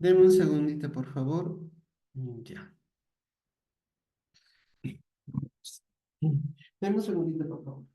Deme un segundito, por favor. Ya. Deme un segundito, por favor.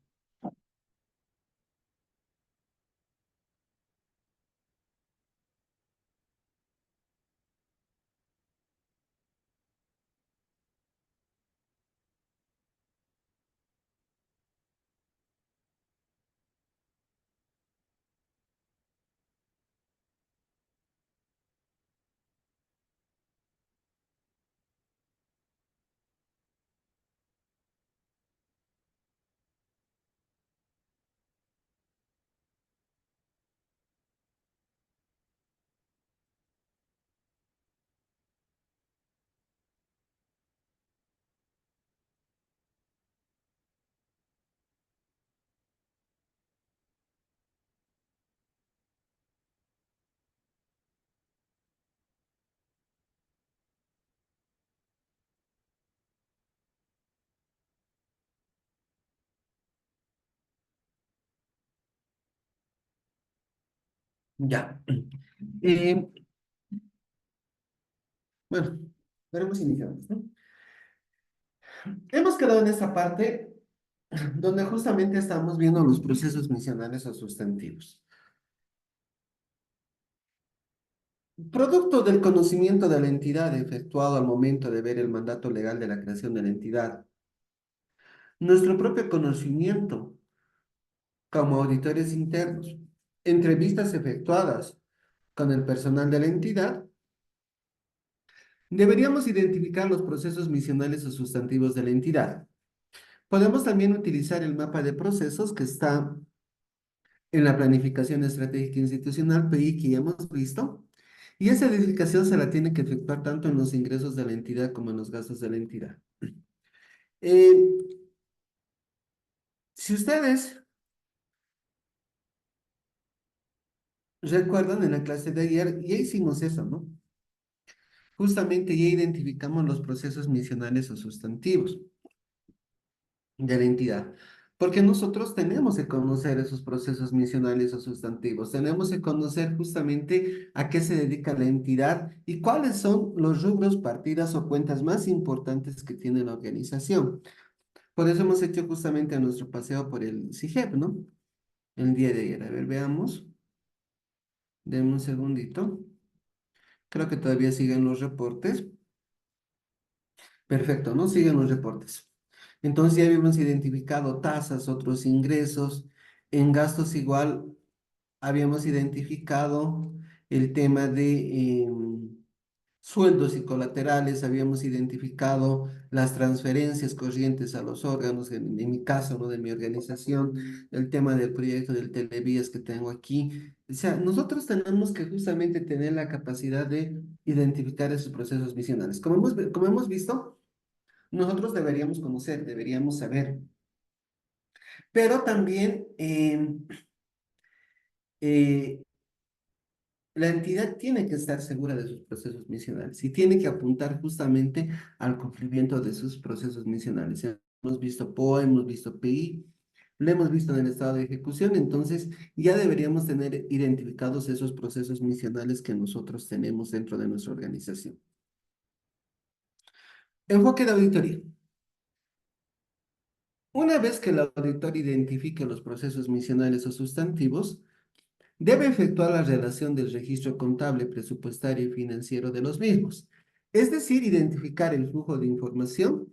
Ya. Eh, bueno, veremos iniciamos, ¿no? Hemos quedado en esta parte donde justamente estamos viendo los procesos misionales o sustantivos. Producto del conocimiento de la entidad efectuado al momento de ver el mandato legal de la creación de la entidad, nuestro propio conocimiento como auditores internos, entrevistas efectuadas con el personal de la entidad, deberíamos identificar los procesos misionales o sustantivos de la entidad. Podemos también utilizar el mapa de procesos que está en la planificación estratégica institucional, PI, que ya hemos visto, y esa edificación se la tiene que efectuar tanto en los ingresos de la entidad como en los gastos de la entidad. Eh, si ustedes recuerdan en la clase de ayer, ya hicimos eso, ¿no? Justamente ya identificamos los procesos misionales o sustantivos de la entidad. Porque nosotros tenemos que conocer esos procesos misionales o sustantivos, tenemos que conocer justamente a qué se dedica la entidad y cuáles son los rubros, partidas o cuentas más importantes que tiene la organización. Por eso hemos hecho justamente nuestro paseo por el CIGEP, ¿no? El día de ayer. A ver, veamos. Denme un segundito. Creo que todavía siguen los reportes. Perfecto, ¿no? Siguen los reportes. Entonces ya habíamos identificado tasas, otros ingresos. En gastos igual habíamos identificado el tema de sueldos y colaterales, habíamos identificado las transferencias corrientes a los órganos, en mi caso, ¿no? De mi organización, el tema del proyecto del Televías que tengo aquí. O sea, nosotros tenemos que justamente tener la capacidad de identificar esos procesos misionales. Como hemos visto, nosotros deberíamos conocer, deberíamos saber, pero también eh, la entidad tiene que estar segura de sus procesos misionales y tiene que apuntar justamente al cumplimiento de sus procesos misionales. Hemos visto POA, hemos visto PI, lo hemos visto en el estado de ejecución, entonces ya deberíamos tener identificados esos procesos misionales que nosotros tenemos dentro de nuestra organización. Enfoque de auditoría. Una vez que el auditor identifique los procesos misionales o sustantivos, debe efectuar la relación del registro contable, presupuestario y financiero de los mismos, es decir, identificar el flujo de información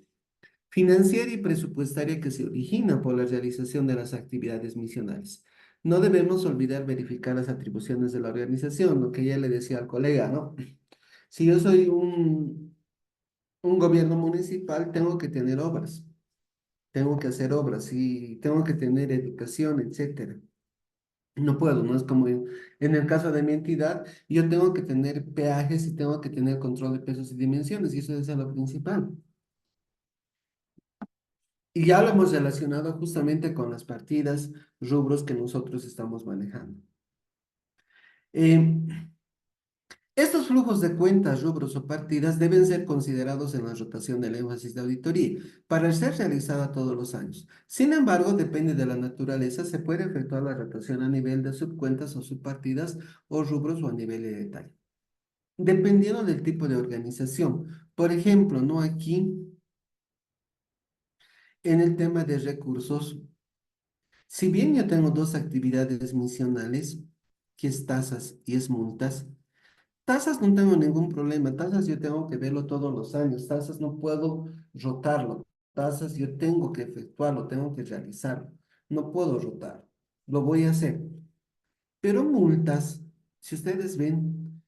financiera y presupuestaria que se origina por la realización de las actividades misionales. No debemos olvidar verificar las atribuciones de la organización, lo que ya le decía al colega, ¿no? Si yo soy un gobierno municipal, tengo que tener obras, tengo que hacer obras y tengo que tener educación, etcétera. No puedo, no es como en el caso de mi entidad, yo tengo que tener peajes y tengo que tener control de pesos y dimensiones, y eso es lo principal. Y ya lo hemos relacionado justamente con las partidas, rubros que nosotros estamos manejando. Eh, Estos flujos de cuentas, rubros o partidas deben ser considerados en la rotación del énfasis de auditoría para ser realizada todos los años. Sin embargo, depende de la naturaleza, se puede efectuar la rotación a nivel de subcuentas o subpartidas o rubros o a nivel de detalle. dependiendo del tipo de organización. Por ejemplo, ¿no? Aquí, en el tema de recursos, si bien yo tengo dos actividades misionales, que es tasas y es multas, tasas no tengo ningún problema, tasas yo tengo que verlo todos los años, tasas no puedo rotarlo, tasas yo tengo que efectuarlo, tengo que realizarlo, no puedo rotar, lo voy a hacer. Pero multas, si ustedes ven,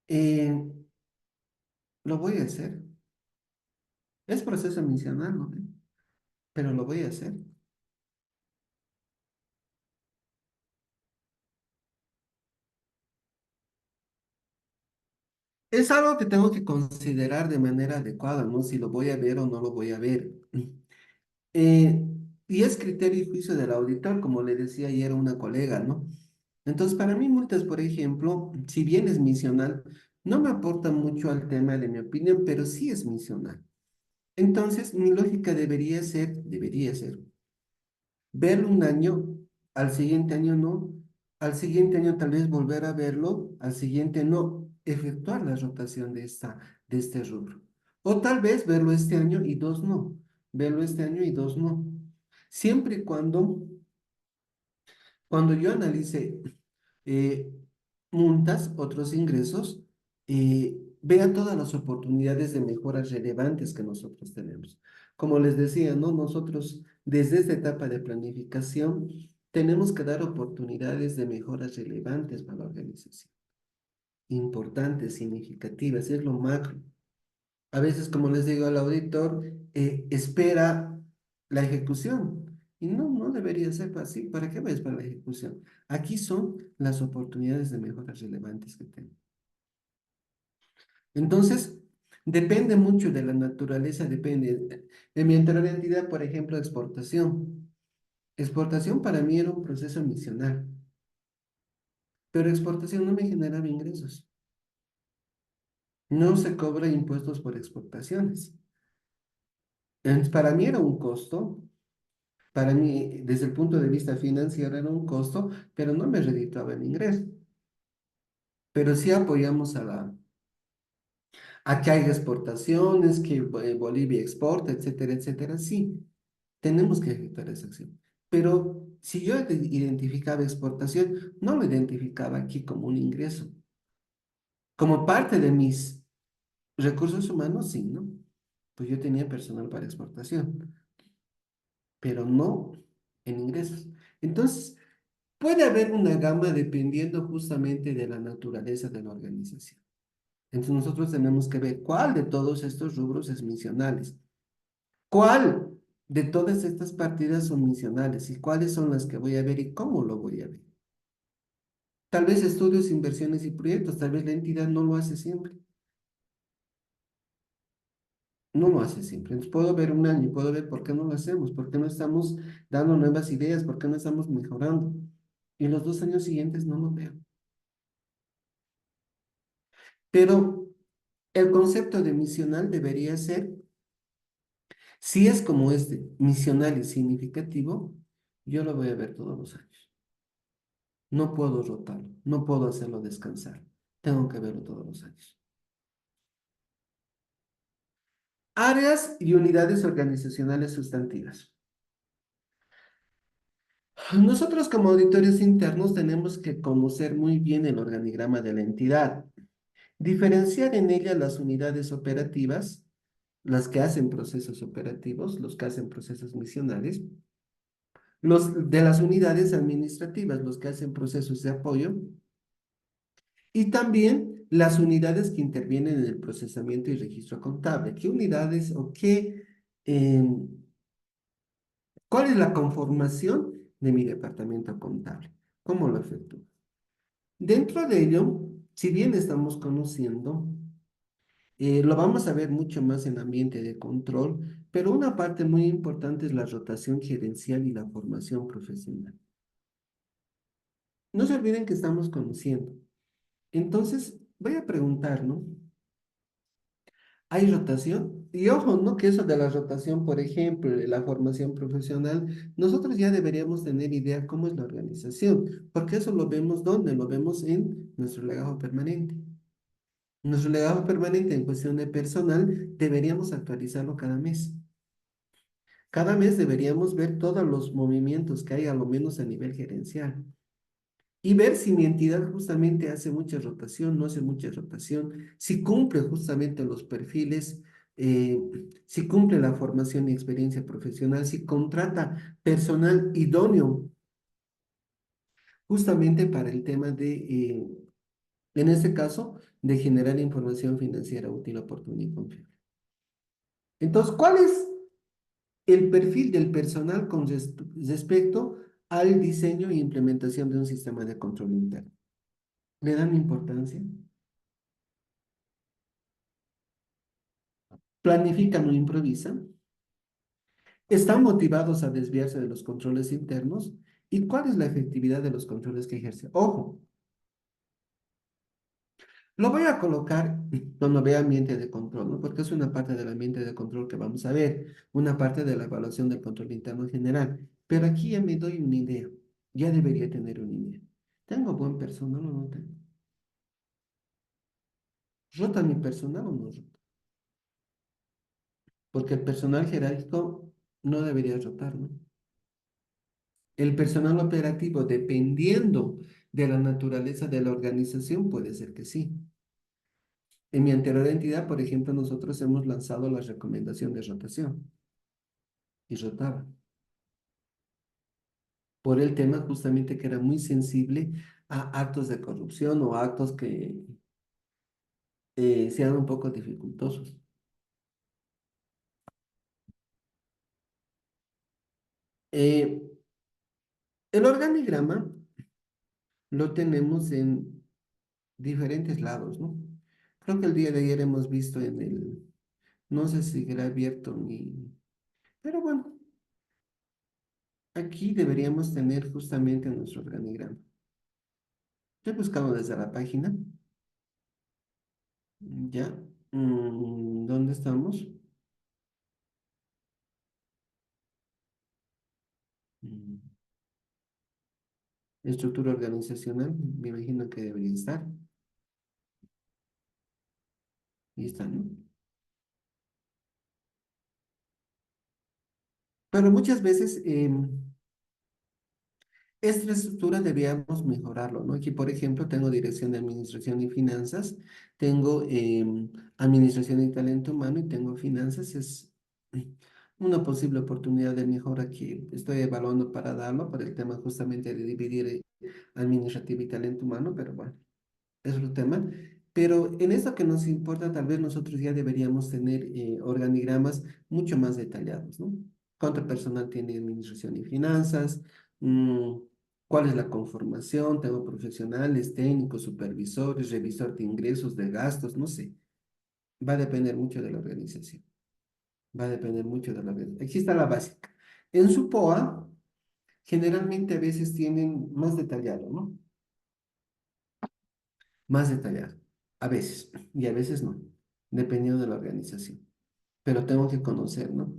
eh, lo voy a hacer. Es proceso misional, ¿no? Pero lo voy a hacer. Es algo que tengo que considerar de manera adecuada, ¿no? Si lo voy a ver o no lo voy a ver. Eh, y es criterio y juicio del auditor, como le decía ayer a una colega, ¿no? Entonces, para mí, multas, por ejemplo, si bien es misional, no me aporta mucho al tema de mi opinión, pero sí es misional. Entonces, mi lógica debería ser, verlo un año, al siguiente año no, al siguiente año tal vez volver a verlo, al siguiente no, efectuar la rotación de este rubro. O tal vez verlo este año y dos no, verlo este año y dos no. Siempre y cuando yo analice eh, multas, otros ingresos, vea todas las oportunidades de mejoras relevantes que nosotros tenemos. Como les decía, ¿no? Nosotros desde esta etapa de planificación tenemos que dar oportunidades de mejoras relevantes para la organización, importantes, significativas, es lo macro. A veces, como les digo al auditor, espera la ejecución. Y no, no debería ser así. ¿Para qué ves para la ejecución? Aquí son las oportunidades de mejoras relevantes que tengo. Entonces, depende mucho de la naturaleza, depende. En mi anterior entidad, por ejemplo, exportación. Exportación para mí era un proceso misional, pero exportación no me generaba ingresos. No se cobra impuestos por exportaciones. Entonces, para mí era un costo. Para mí, desde el punto de vista financiero, era un costo, pero no me redituaba el ingreso. Pero sí apoyamos a que haya exportaciones, que Bolivia exporta, etcétera, etcétera. Sí, tenemos que ejecutar esa acción. Pero si yo identificaba exportación, no lo identificaba aquí como un ingreso. Como parte de mis recursos humanos, sí, ¿no? Pues yo tenía personal para exportación, pero no en ingresos. Entonces, puede haber una gama dependiendo justamente de la naturaleza de la organización. Entonces nosotros tenemos que ver cuál de todos estos rubros es misionales, cuál de todas estas partidas son misionales y cuáles son las que voy a ver y cómo lo voy a ver. Tal vez estudios, inversiones y proyectos, tal vez la entidad no lo hace siempre, no lo hace siempre. Entonces puedo ver un año y puedo ver por qué no lo hacemos, por qué no estamos dando nuevas ideas, por qué no estamos mejorando. Y los 2 años siguientes no lo veo. Pero el concepto de misional debería ser, si es como este, misional y significativo, yo lo voy a ver todos los años. No puedo rotarlo, no puedo hacerlo descansar. Tengo que verlo todos los años. Áreas y unidades organizacionales sustantivas. Nosotros como auditores internos tenemos que conocer muy bien el organigrama de la entidad, diferenciar en ella las unidades operativas, las que hacen procesos operativos, los que hacen procesos misionales, los de las unidades administrativas, los que hacen procesos de apoyo, y también las unidades que intervienen en el procesamiento y registro contable. ¿Qué unidades o cuál es la conformación de mi departamento contable? ¿Cómo lo efectúo? Dentro de ello, si bien estamos conociendo, lo vamos a ver mucho más en ambiente de control, pero una parte muy importante es la rotación gerencial y la formación profesional. No se olviden que estamos conociendo. Entonces, voy a preguntar, ¿no? ¿Hay rotación? Y ojo, ¿no? Que eso de la rotación, por ejemplo, de la formación profesional, nosotros ya deberíamos tener idea cómo es la organización, porque eso lo vemos ¿dónde? Lo vemos en nuestro legajo permanente. Nuestro legado permanente en cuestión de personal deberíamos actualizarlo cada mes. Cada mes deberíamos ver todos los movimientos que hay, a lo menos a nivel gerencial, y ver si mi entidad justamente hace mucha rotación, no hace mucha rotación, si cumple justamente los perfiles, eh, si cumple la formación y experiencia profesional, si contrata personal idóneo justamente para el tema de, en este caso, de generar información financiera útil, oportuna y confiable. Entonces, ¿cuál es el perfil del personal con respecto al diseño e implementación de un sistema de control interno? ¿Le dan importancia? ¿Planifican o improvisan? ¿Están motivados a desviarse de los controles internos? ¿Y cuál es la efectividad de los controles que ejerce? Ojo, lo voy a colocar cuando vea ambiente de control, ¿no? Porque es una parte del ambiente de control que vamos a ver, una parte de la evaluación del control interno en general. Pero aquí ya me doy una idea, ya debería tener una idea. ¿Tengo buen personal o no tengo? ¿Rota mi personal o no rota? Porque el personal jerárquico no debería rotar, ¿no? El personal operativo, dependiendo de la naturaleza de la organización, puede ser que sí. En mi anterior entidad, por ejemplo, nosotros hemos lanzado la recomendación de rotación y rotaba por el tema justamente que era muy sensible a actos de corrupción o actos que sean un poco dificultosos. Eh, el organigrama lo tenemos en diferentes lados, ¿no? Creo que el día de ayer hemos visto en el, no sé si seguirá abierto mi, pero bueno, aquí deberíamos tener justamente nuestro organigrama. Estoy buscando desde la página, ya. ¿Dónde estamos? Mm, Estructura organizacional, me imagino que debería estar. Ahí está, ¿no? Pero muchas veces esta estructura debíamos mejorarlo, ¿no? Aquí, por ejemplo, tengo dirección de administración y finanzas, tengo administración y talento humano y tengo finanzas. Es una posible oportunidad de mejora que estoy evaluando para darlo, por el tema justamente de dividir administrativo y talento humano, pero bueno, es otro tema. Pero en esto que nos importa, tal vez nosotros ya deberíamos tener organigramas mucho más detallados, ¿no? ¿Cuánto personal tiene administración y finanzas? Mm, ¿Cuál es la conformación? Tengo profesionales, técnicos, supervisores, revisor de ingresos, de gastos, no sé. Va a depender mucho de la organización. Va a depender mucho de la organización. Aquí está la básica. En su POA, generalmente a veces tienen más detallado, ¿no? Más detallado. A veces. Y a veces no. Dependiendo de la organización. Pero tengo que conocer, ¿no?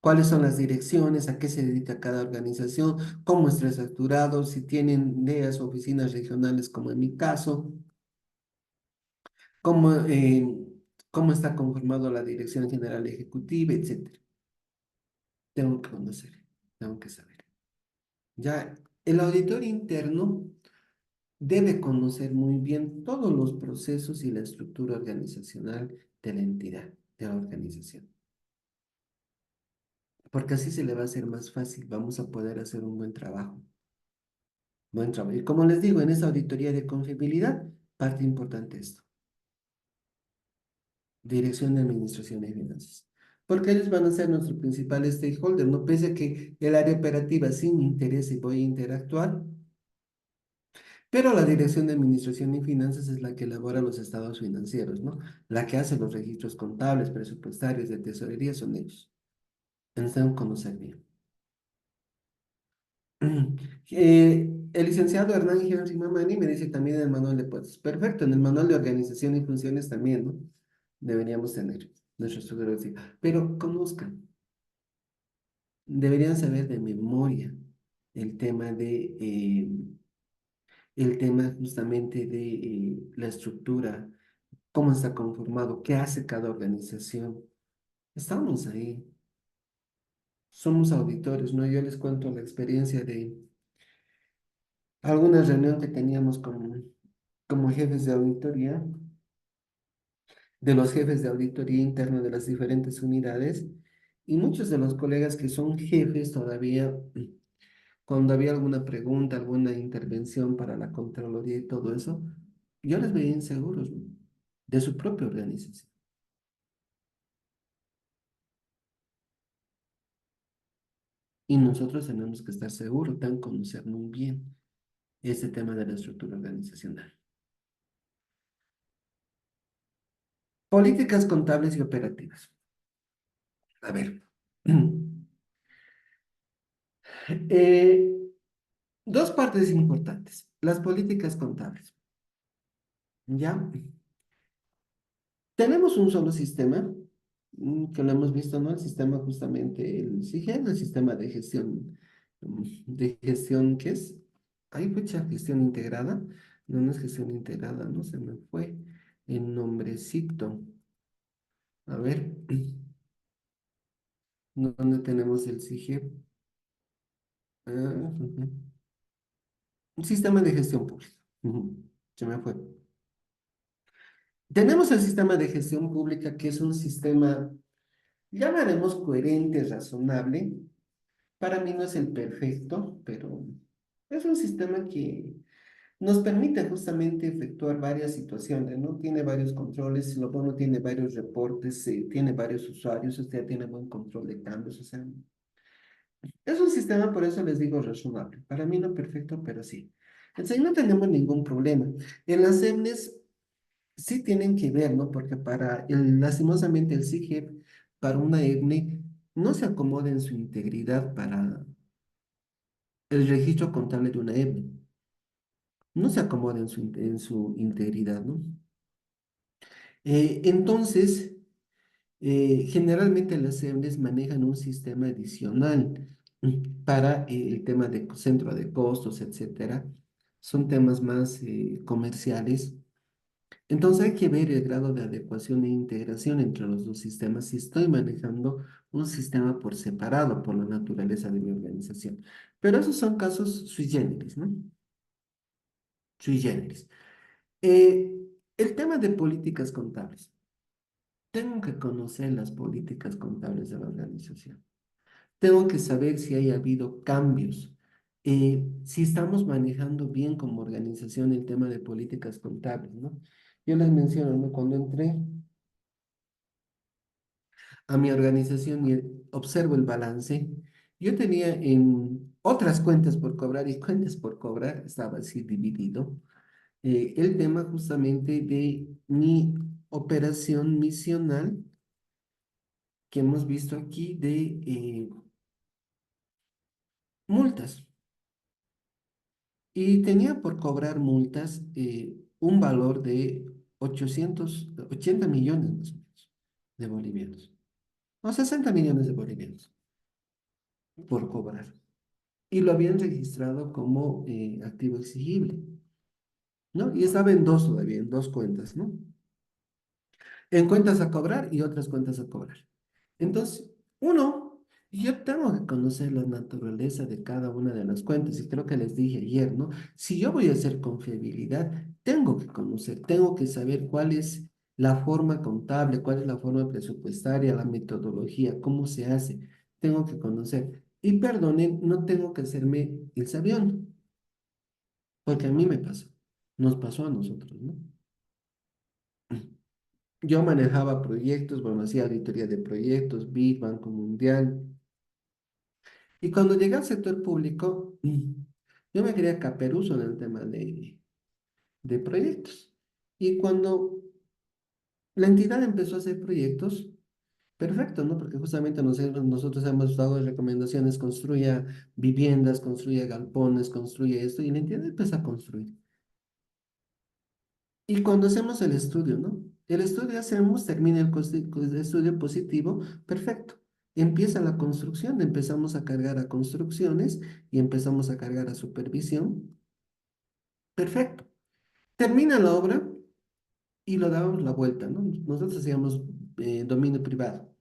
¿Cuáles son las direcciones? ¿A qué se dedica cada organización? ¿Cómo está estructurado? Si tienen DEAs, oficinas regionales, como en mi caso. ¿Cómo, cómo está conformado la dirección general ejecutiva, etcétera? Tengo que conocer. Tengo que saber. Ya, el auditor interno debe conocer muy bien todos los procesos y la estructura organizacional de la entidad, de la organización, porque así se le va a hacer más fácil, vamos a poder hacer un buen trabajo. Buen trabajo. Y como les digo, en esa auditoría de confiabilidad, parte importante esto, dirección de administración y finanzas. Porque ellos van a ser nuestro principal stakeholder, no pese a que el área operativa sí me interese y voy a interactuar, pero la Dirección de Administración y Finanzas es la que elabora los estados financieros, ¿no? La que hace los registros contables, presupuestarios, de tesorería, son ellos. Necesitan conocer bien. El licenciado Hernán Henry Mamani me dice también el manual de puestos. Perfecto, en el manual de organización y funciones también, ¿no? Deberíamos tener nuestra estructura básica. Pero conozcan, deberían saber de memoria el tema el tema justamente de la estructura, cómo está conformado, qué hace cada organización. Estamos ahí, somos auditores, ¿no? Yo les cuento la experiencia de alguna reunión que teníamos como jefes de auditoría, de los jefes de auditoría interna de las diferentes unidades, y muchos de los colegas que son jefes todavía, cuando había alguna pregunta, alguna intervención para la Contraloría y todo eso, yo les veía inseguros, ¿no? De su propia organización. Y nosotros tenemos que estar seguros, tan conocer muy bien este tema de la estructura organizacional. Políticas contables y operativas. A ver, eh, dos partes importantes. Las políticas contables. ¿Ya? Tenemos un solo sistema, que lo hemos visto, ¿no? El sistema justamente, el SIGEN, el sistema de gestión, ¿qué es? Ahí fecha, gestión integrada. No, no es gestión integrada, no se me fue el nombrecito. A ver, ¿dónde tenemos el SIGEP? Ah, ujú. Un sistema de gestión pública. Ujú, se me fue. Tenemos el sistema de gestión pública, que es un sistema, llamaremos coherente, razonable. Para mí no es el perfecto, pero es un sistema que nos permite justamente efectuar varias situaciones, ¿no? Tiene varios controles, lo bueno tiene varios reportes, tiene varios usuarios, usted tiene buen control de cambios, o sea, es un sistema, por eso les digo razonable. Para mí no perfecto, pero sí. Entonces, ahí no tenemos ningún problema. En las EMNES sí tienen que ver, ¿no? Porque lastimosamente el SIGEP para una EMNE no se acomoda en su integridad para el registro contable de una EMNE. No se acomoda en su integridad, ¿no? Entonces, generalmente las EMNES manejan un sistema adicional para el tema de centro de costos, etcétera. Son temas más comerciales. Entonces hay que ver el grado de adecuación e integración entre los dos sistemas si estoy manejando un sistema por separado por la naturaleza de mi organización. Pero esos son casos sui generis, ¿no? Sui generis. Eh, el tema de políticas contables. Tengo que conocer las políticas contables de la organización. Tengo que saber si hay habido cambios, si estamos manejando bien como organización el tema de políticas contables, ¿no? Yo les menciono, ¿no? Cuando entré a mi organización y observo el balance, yo tenía en otras cuentas por cobrar y cuentas por cobrar, estaba así dividido, el tema justamente de mi operación misional que hemos visto aquí de multas. Y tenía por cobrar multas un valor de 880 millones más o menos de bolivianos, o 60 millones de bolivianos por cobrar. Y lo habían registrado como activo exigible, ¿no? Y estaba en dos todavía, en dos cuentas, ¿no? En cuentas a cobrar y otras cuentas a cobrar. Entonces, uno, yo tengo que conocer la naturaleza de cada una de las cuentas y creo que les dije ayer, ¿no? Si yo voy a hacer confiabilidad, tengo que conocer, tengo que saber cuál es la forma contable, cuál es la forma presupuestaria, la metodología, cómo se hace. Tengo que conocer. Y perdonen, no tengo que hacerme el sabión, porque a mí me pasó, nos pasó a nosotros, ¿no? Yo manejaba proyectos, bueno, hacía auditoría de proyectos, BID, Banco Mundial. Y cuando llegué al sector público, yo me quería caperuso en el tema de proyectos. Y cuando la entidad empezó a hacer proyectos, perfecto, ¿no? Porque justamente nosotros hemos dado recomendaciones, construya viviendas, construya galpones, construya esto, y la entidad empieza a construir. Y cuando hacemos el estudio, ¿no? El estudio hacemos, termina el estudio positivo, perfecto. Empieza la construcción, empezamos a cargar a construcciones y empezamos a cargar a supervisión, perfecto. Termina la obra y lo dábamos la vuelta, ¿no? Nosotros hacíamos dominio privado,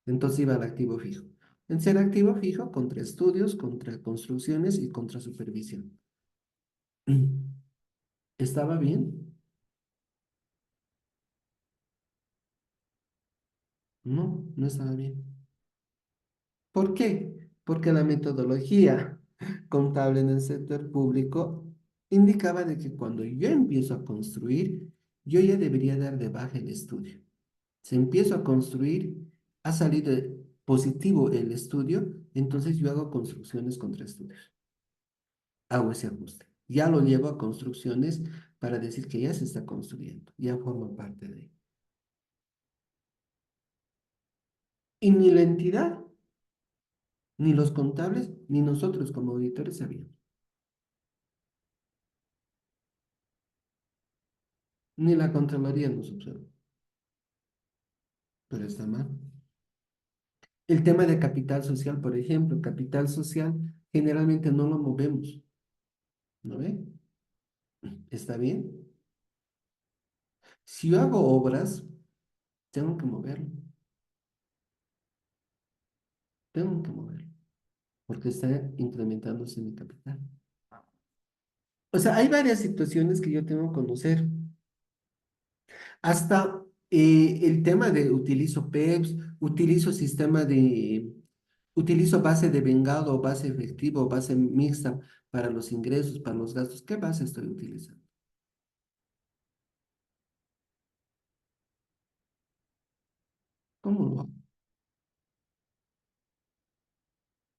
entonces iba al activo fijo. En ser activo fijo, contra estudios, contra construcciones y contra supervisión. ¿Estaba bien? No, no estaba bien. ¿Por qué? Porque la metodología contable en el sector público indicaba de que cuando yo empiezo a construir, yo ya debería dar de baja el estudio. Si empiezo a construir, ha salido positivo el estudio, entonces yo hago construcciones contra estudios. Hago ese ajuste. Ya lo llevo a construcciones para decir que ya se está construyendo, ya forma parte de ahí. Y ni la entidad, ni los contables, ni nosotros como auditores sabíamos. Ni la Contraloría nos observa, pero está mal. El tema de capital social, por ejemplo, capital social generalmente no lo movemos, ¿no ve? ¿Está bien? Si yo hago obras, tengo que moverlo, tengo que moverlo, porque está incrementándose mi capital. O sea, hay varias situaciones que yo tengo que conocer. Hasta el tema de utilizo PEPS, utilizo base de vengado o base efectiva o base mixta para los ingresos, para los gastos. ¿Qué base estoy utilizando? ¿Cómo lo hago?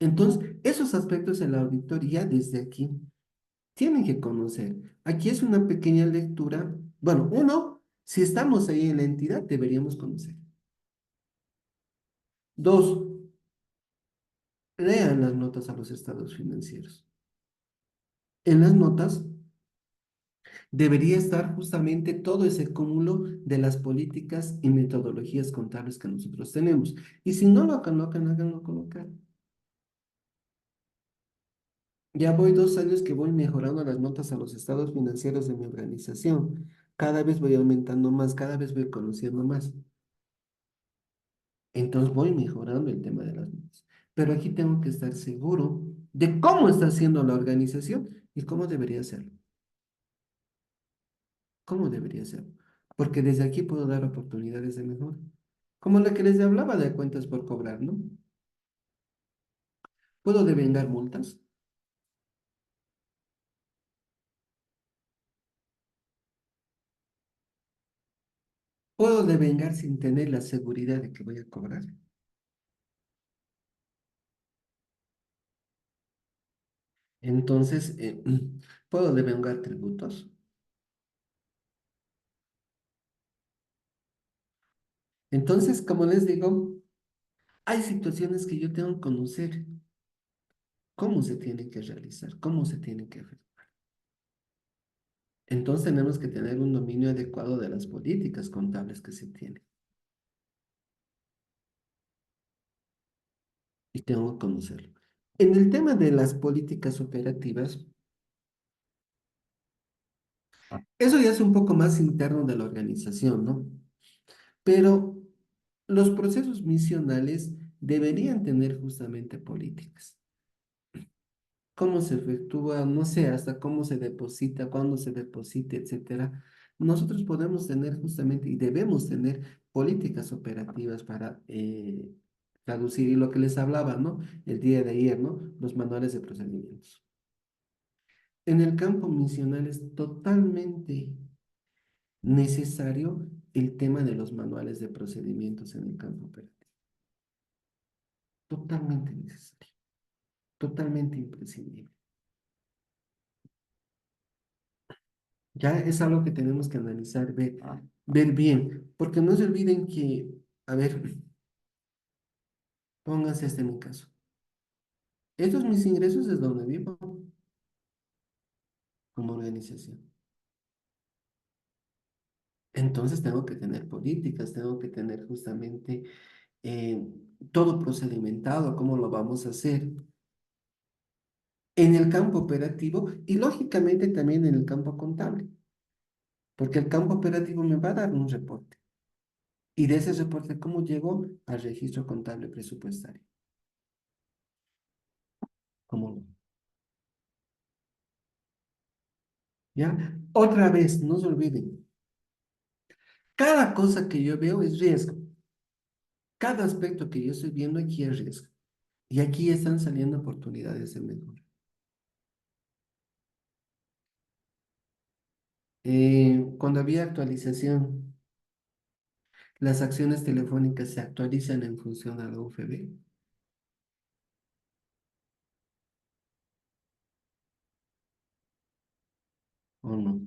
Entonces, esos aspectos en la auditoría desde aquí tienen que conocer. Aquí es una pequeña lectura. Bueno, uno, si estamos ahí en la entidad, deberíamos conocer. Dos, lean las notas a los estados financieros. En las notas debería estar justamente todo ese cúmulo de las políticas y metodologías contables que nosotros tenemos. Y si no lo colocan, háganlo colocar. Ya voy 2 años que voy mejorando las notas a los estados financieros de mi organización. Cada vez voy aumentando más, cada vez voy conociendo más. Entonces voy mejorando el tema de las notas. Pero aquí tengo que estar seguro de cómo está haciendo la organización y cómo debería hacerlo. ¿Cómo debería ser? Porque desde aquí puedo dar oportunidades de mejora. Como la que les hablaba de cuentas por cobrar, ¿no? Puedo devengar multas, puedo devengar sin tener la seguridad de que voy a cobrar. Entonces, puedo devengar tributos. Entonces, como les digo, hay situaciones que yo tengo que conocer cómo se tienen que realizar, cómo se tienen que hacer. Entonces, tenemos que tener un dominio adecuado de las políticas contables que se tienen. Y tengo que conocerlo. En el tema de las políticas operativas, eso ya es un poco más interno de la organización, ¿no? Pero los procesos misionales deberían tener justamente políticas. Cómo se efectúa, no sé, hasta cómo se deposita, cuándo se deposita, etcétera. Nosotros podemos tener justamente y debemos tener políticas operativas para traducir y lo que les hablaba, ¿no? El día de ayer, ¿no? Los manuales de procedimientos. En el campo misional es totalmente necesario el tema de los manuales de procedimientos en el campo operativo. Totalmente necesario, totalmente imprescindible. Ya es algo que tenemos que analizar, ver bien, porque no se olviden que, a ver, pónganse este en mi caso. Estos mis ingresos es donde vivo como organización. Entonces tengo que tener políticas, tengo que tener justamente eh, todo procedimentado, cómo lo vamos a hacer en el campo operativo y lógicamente también en el campo contable. porque el campo operativo me va a dar un reporte. Y de ese reporte, ¿cómo llego al registro contable presupuestario? ¿Cómo? ¿Ya? Otra vez, no se olviden, cada cosa que yo veo es riesgo. Cada aspecto que yo estoy viendo aquí es riesgo. Y aquí están saliendo oportunidades de mejora. Cuando había actualización, las acciones telefónicas se actualizan en función a la UFB. ¿O no?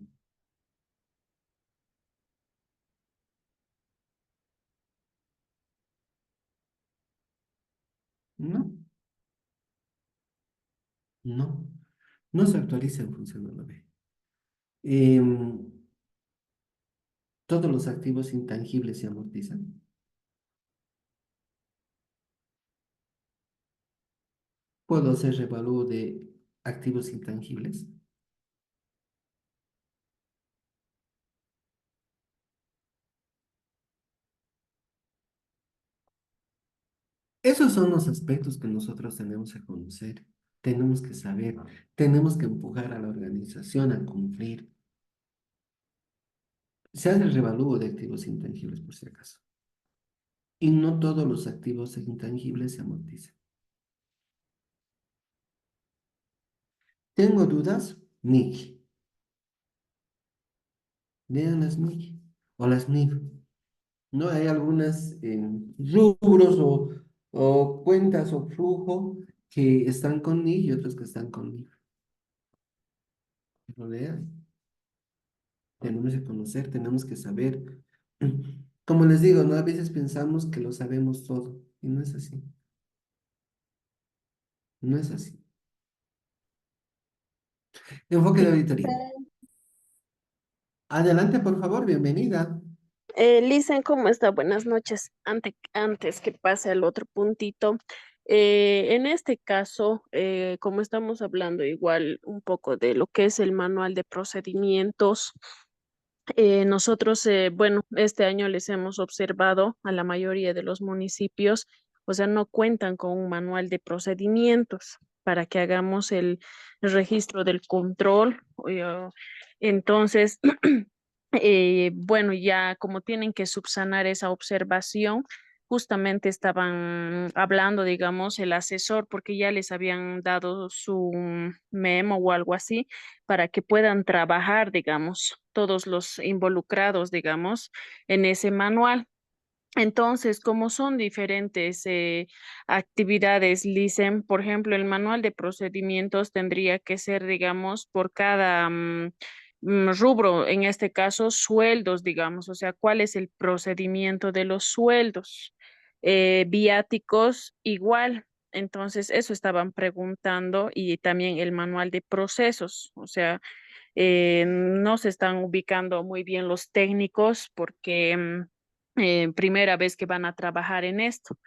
No, no, no se actualiza en función a la UFB. Todos los activos intangibles se amortizan. Puedo hacer revalúo de activos intangibles. Esos son los aspectos que nosotros tenemos que conocer, tenemos que saber, tenemos que empujar a la organización a cumplir. Se hace el revalúo de activos intangibles, por si acaso. Y no todos los activos intangibles se amortizan. ¿Tengo dudas? NIC. Vean las NIC o las NIF. ¿No? Hay algunas rubros o cuentas o flujo que están con NIC y otros que están con NIF. Lo lean. Tenemos que conocer, tenemos que saber. Como les digo, ¿no? A veces pensamos que lo sabemos todo y no es así. No es así. Enfoque de auditoría. Adelante, por favor, bienvenida. Lisen, ¿cómo está? Buenas noches. Antes que pase al otro puntito, en este caso, como estamos hablando igual un poco de lo que es el manual de procedimientos, nosotros, bueno, este año les hemos observado a la mayoría de los municipios, o sea, no cuentan con un manual de procedimientos para que hagamos el registro del control. Entonces, bueno, ya como tienen que subsanar esa observación, justamente estaban hablando, digamos, el asesor, porque ya les habían dado su memo o algo así, para que puedan trabajar, digamos, todos los involucrados, digamos, en ese manual. Entonces, como son diferentes actividades, LICEN, por ejemplo, el manual de procedimientos tendría que ser, digamos, por cada rubro, en este caso, sueldos, digamos, o sea, cuál es el procedimiento de los sueldos. Viáticos, igual. Entonces, eso estaban preguntando y también el manual de procesos, o sea, no se están ubicando muy bien los técnicos porque primera vez que van a trabajar en esto.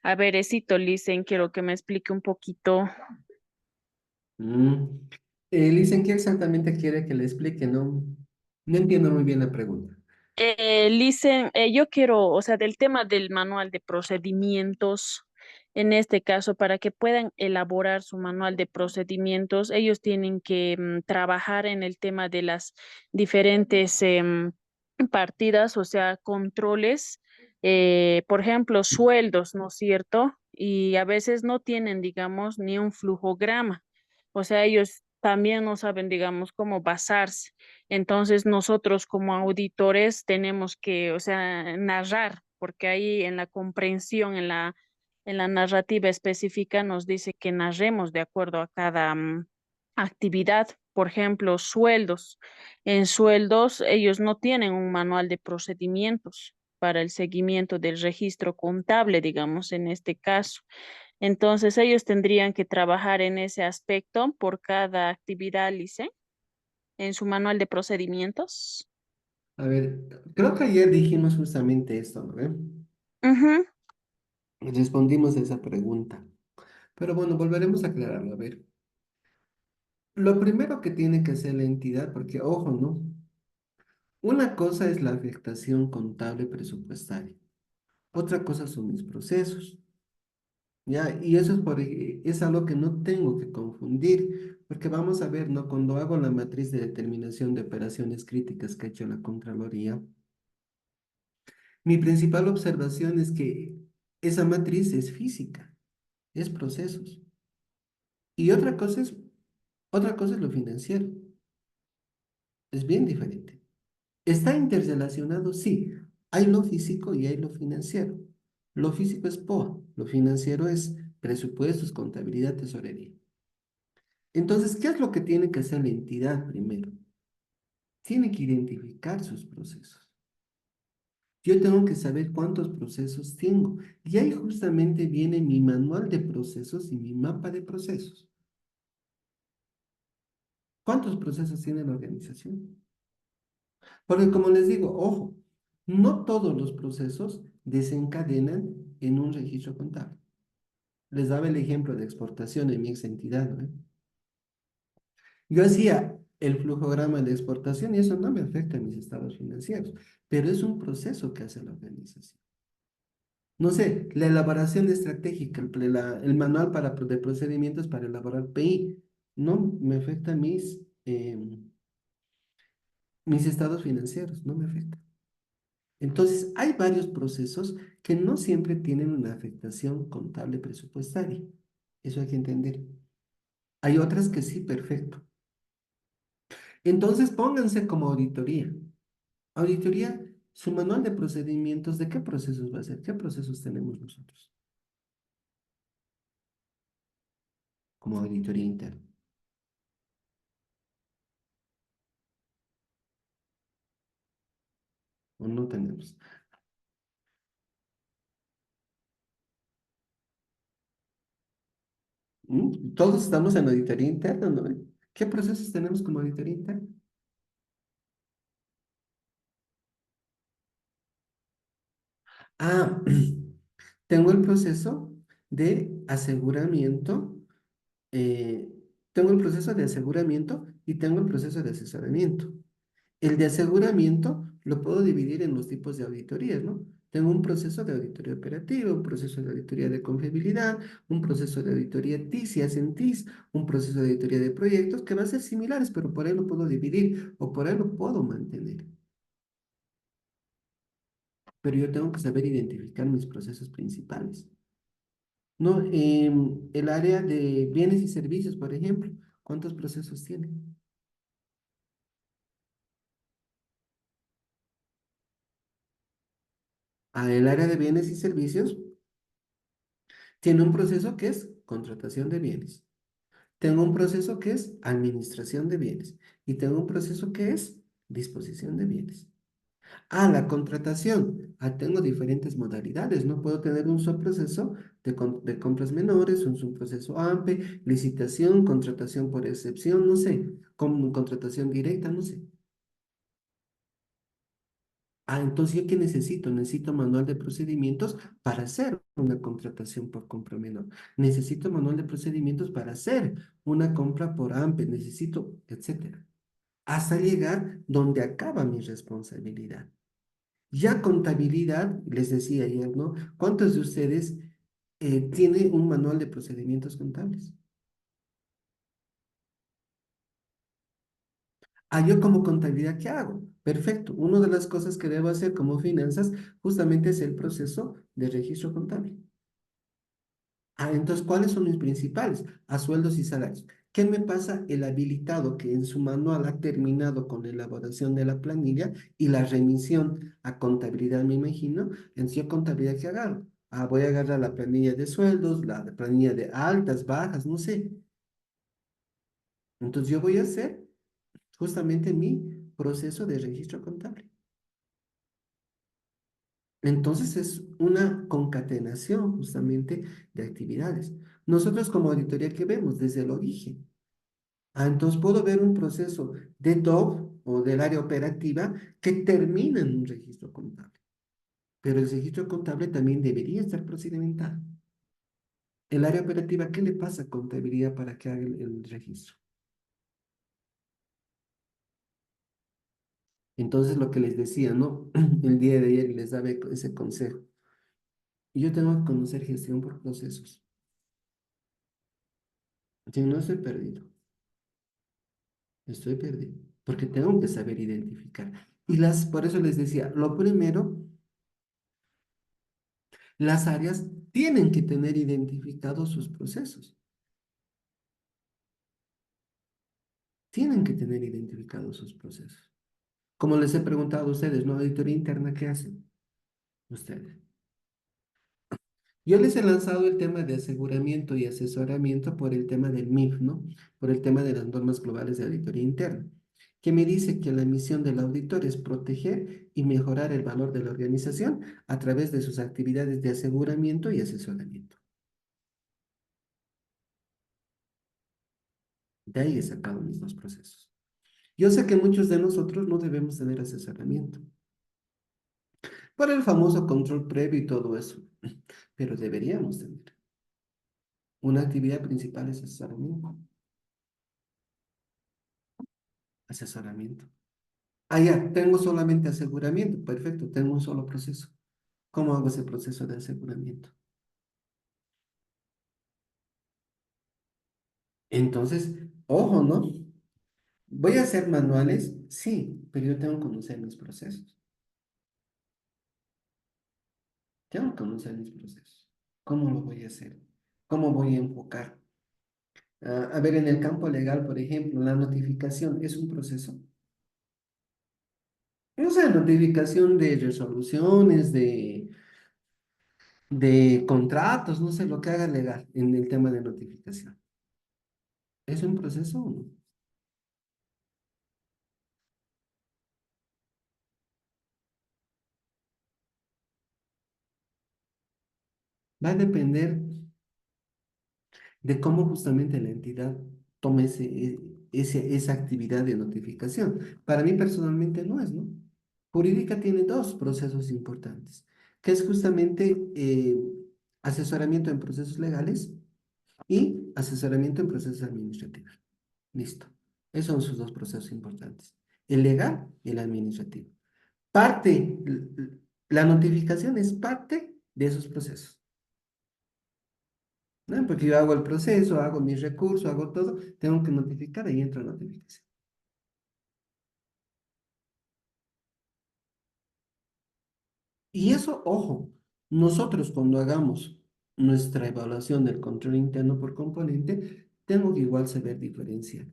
A ver, Esito, Licen, quiero que me explique un poquito. Mm. Listen, ¿qué exactamente quiere que le explique? No, no entiendo muy bien la pregunta. Licen, yo quiero, o sea, del tema del manual de procedimientos, en este caso, para que puedan elaborar su manual de procedimientos, ellos tienen que trabajar en el tema de las diferentes partidas, o sea, controles, por ejemplo, sueldos, ¿no es cierto? Y a veces no tienen, digamos, ni un flujograma. O sea, ellos también no saben, digamos, cómo basarse. Entonces, nosotros como auditores tenemos que, o sea, narrar, porque ahí en la comprensión, en la narrativa específica nos dice que narremos de acuerdo a cada actividad. Por ejemplo, sueldos. En sueldos, ellos no tienen un manual de procedimientos para el seguimiento del registro contable, digamos, en este caso. Entonces, ellos tendrían que trabajar en ese aspecto por cada actividad, Lice, en su manual de procedimientos. A ver, creo que ayer dijimos justamente esto, ¿no ve? Ujú. Respondimos a esa pregunta. Pero bueno, volveremos a aclararlo. A ver, lo primero que tiene que hacer la entidad, porque ojo, ¿no? Una cosa es la afectación contable presupuestaria, otra cosa son mis procesos, ¿ya? Y eso es algo que no tengo que confundir, porque vamos a ver, ¿no? Cuando hago la matriz de determinación de operaciones críticas que ha hecho la Contraloría, mi principal observación es que esa matriz es física, es procesos. Y otra cosa es lo financiero, es bien diferente. ¿Está interrelacionado? Sí. Hay lo físico y hay lo financiero. Lo físico es POA, lo financiero es presupuestos, contabilidad, tesorería. Entonces, ¿qué es lo que tiene que hacer la entidad primero? Tiene que identificar sus procesos. Yo tengo que saber cuántos procesos tengo. Y ahí justamente viene mi manual de procesos y mi mapa de procesos. ¿Cuántos procesos tiene la organización? Porque como les digo, ojo, no todos los procesos desencadenan en un registro contable. Les daba el ejemplo de exportación en mi ex entidad, ¿no? Yo hacía el flujograma de exportación y eso no me afecta a mis estados financieros, pero es un proceso que hace la organización. No sé, la elaboración estratégica, el manual de procedimientos para elaborar PI, no me afecta mis estados financieros, no me afecta. Entonces, hay varios procesos que no siempre tienen una afectación contable presupuestaria. Eso hay que entender. Hay otras que sí, perfecto. Entonces, pónganse como auditoría. Auditoría, su manual de procedimientos, ¿de qué procesos va a ser? ¿Qué procesos tenemos nosotros como auditoría interna? ¿O no tenemos? Todos estamos en auditoría interna, ¿no? ¿Qué procesos tenemos como auditoría interna? Ah, tengo el proceso de aseguramiento, eh, tengo el proceso de aseguramiento y tengo el proceso de asesoramiento. El de aseguramiento lo puedo dividir en los tipos de auditorías, ¿no? Tengo un proceso de auditoría operativa, un proceso de auditoría de confiabilidad, un proceso de auditoría TIS, si hacen TIS, un proceso de auditoría de proyectos que va a ser similares, pero por ahí lo puedo dividir o por ahí lo puedo mantener. Pero yo tengo que saber identificar mis procesos principales. No, el área de bienes y servicios, por ejemplo, ¿cuántos procesos tiene? El área de bienes y servicios tiene un proceso que es contratación de bienes. Tengo un proceso que es administración de bienes y tengo un proceso que es disposición de bienes. La contratación. Tengo diferentes modalidades. No puedo tener un solo proceso de compras menores, un subproceso AMPE, licitación, contratación por excepción, no sé, contratación directa, no sé. Entonces, ¿yo qué necesito? Necesito manual de procedimientos para hacer una contratación por compra menor. Necesito manual de procedimientos para hacer una compra por AMPE. Necesito, etcétera. Hasta llegar donde acaba mi responsabilidad. Ya contabilidad, les decía ayer, ¿no? ¿Cuántos de ustedes tienen un manual de procedimientos contables? Yo como contabilidad, ¿qué hago? Perfecto. Una de las cosas que debo hacer como finanzas justamente es el proceso de registro contable. Entonces, ¿cuáles son mis principales? A sueldos y salarios. ¿Qué me pasa? El habilitado que en su manual ha terminado con la elaboración de la planilla y la remisión a contabilidad, me imagino. Entonces, ¿yo contabilidad qué agarro? Voy a agarrar la planilla de sueldos, la planilla de altas, bajas, no sé. Entonces, yo voy a hacer justamente mi proceso de registro contable. Entonces es una concatenación justamente de actividades. Nosotros como auditoría, ¿qué vemos? Desde el origen. Entonces puedo ver un proceso de DOC o del área operativa que termina en un registro contable. Pero el registro contable también debería estar procedimentado. El área operativa, ¿qué le pasa a contabilidad para que haga el registro? Entonces, lo que les decía, ¿no? El día de ayer les daba ese consejo. Yo tengo que conocer gestión por procesos. Si no estoy perdido, estoy perdido, porque tengo que saber identificar. Por eso les decía, lo primero, las áreas tienen que tener identificados sus procesos. Tienen que tener identificados sus procesos. Como les he preguntado a ustedes, ¿no? Auditoría interna, ¿qué hacen ustedes? Yo les he lanzado el tema de aseguramiento y asesoramiento por el tema del MIF, ¿no? Por el tema de las normas globales de auditoría interna, que me dice que la misión del auditor es proteger y mejorar el valor de la organización a través de sus actividades de aseguramiento y asesoramiento. De ahí he sacado mis dos procesos. Yo sé que muchos de nosotros no debemos tener asesoramiento por el famoso control previo y todo eso, pero deberíamos tener. Una actividad principal es asesoramiento. Asesoramiento. Ah, ya, tengo solamente aseguramiento. Perfecto, tengo un solo proceso. ¿Cómo hago ese proceso de aseguramiento? Entonces, ojo, ¿no? ¿Voy a hacer manuales? Sí, pero yo tengo que conocer mis procesos. Tengo que conocer mis procesos. ¿Cómo lo voy a hacer? ¿Cómo voy a enfocar? Ah, a ver, en el campo legal, por ejemplo, la notificación es un proceso. No sé, notificación de resoluciones, de contratos, no sé, lo que haga legal en el tema de notificación. ¿Es un proceso o no? Va a depender de cómo justamente la entidad tome esa actividad de notificación. Para mí personalmente no es, ¿no? Jurídica tiene dos procesos importantes, que es justamente asesoramiento en procesos legales y asesoramiento en procesos administrativos. Listo. Esos son sus dos procesos importantes, el legal y el administrativo. La notificación es parte de esos procesos. ¿No? Porque yo hago el proceso, hago mis recursos, hago todo, tengo que notificar y entra notificación. Y eso, ojo, nosotros cuando hagamos nuestra evaluación del control interno por componente, tengo que igual saber diferenciar.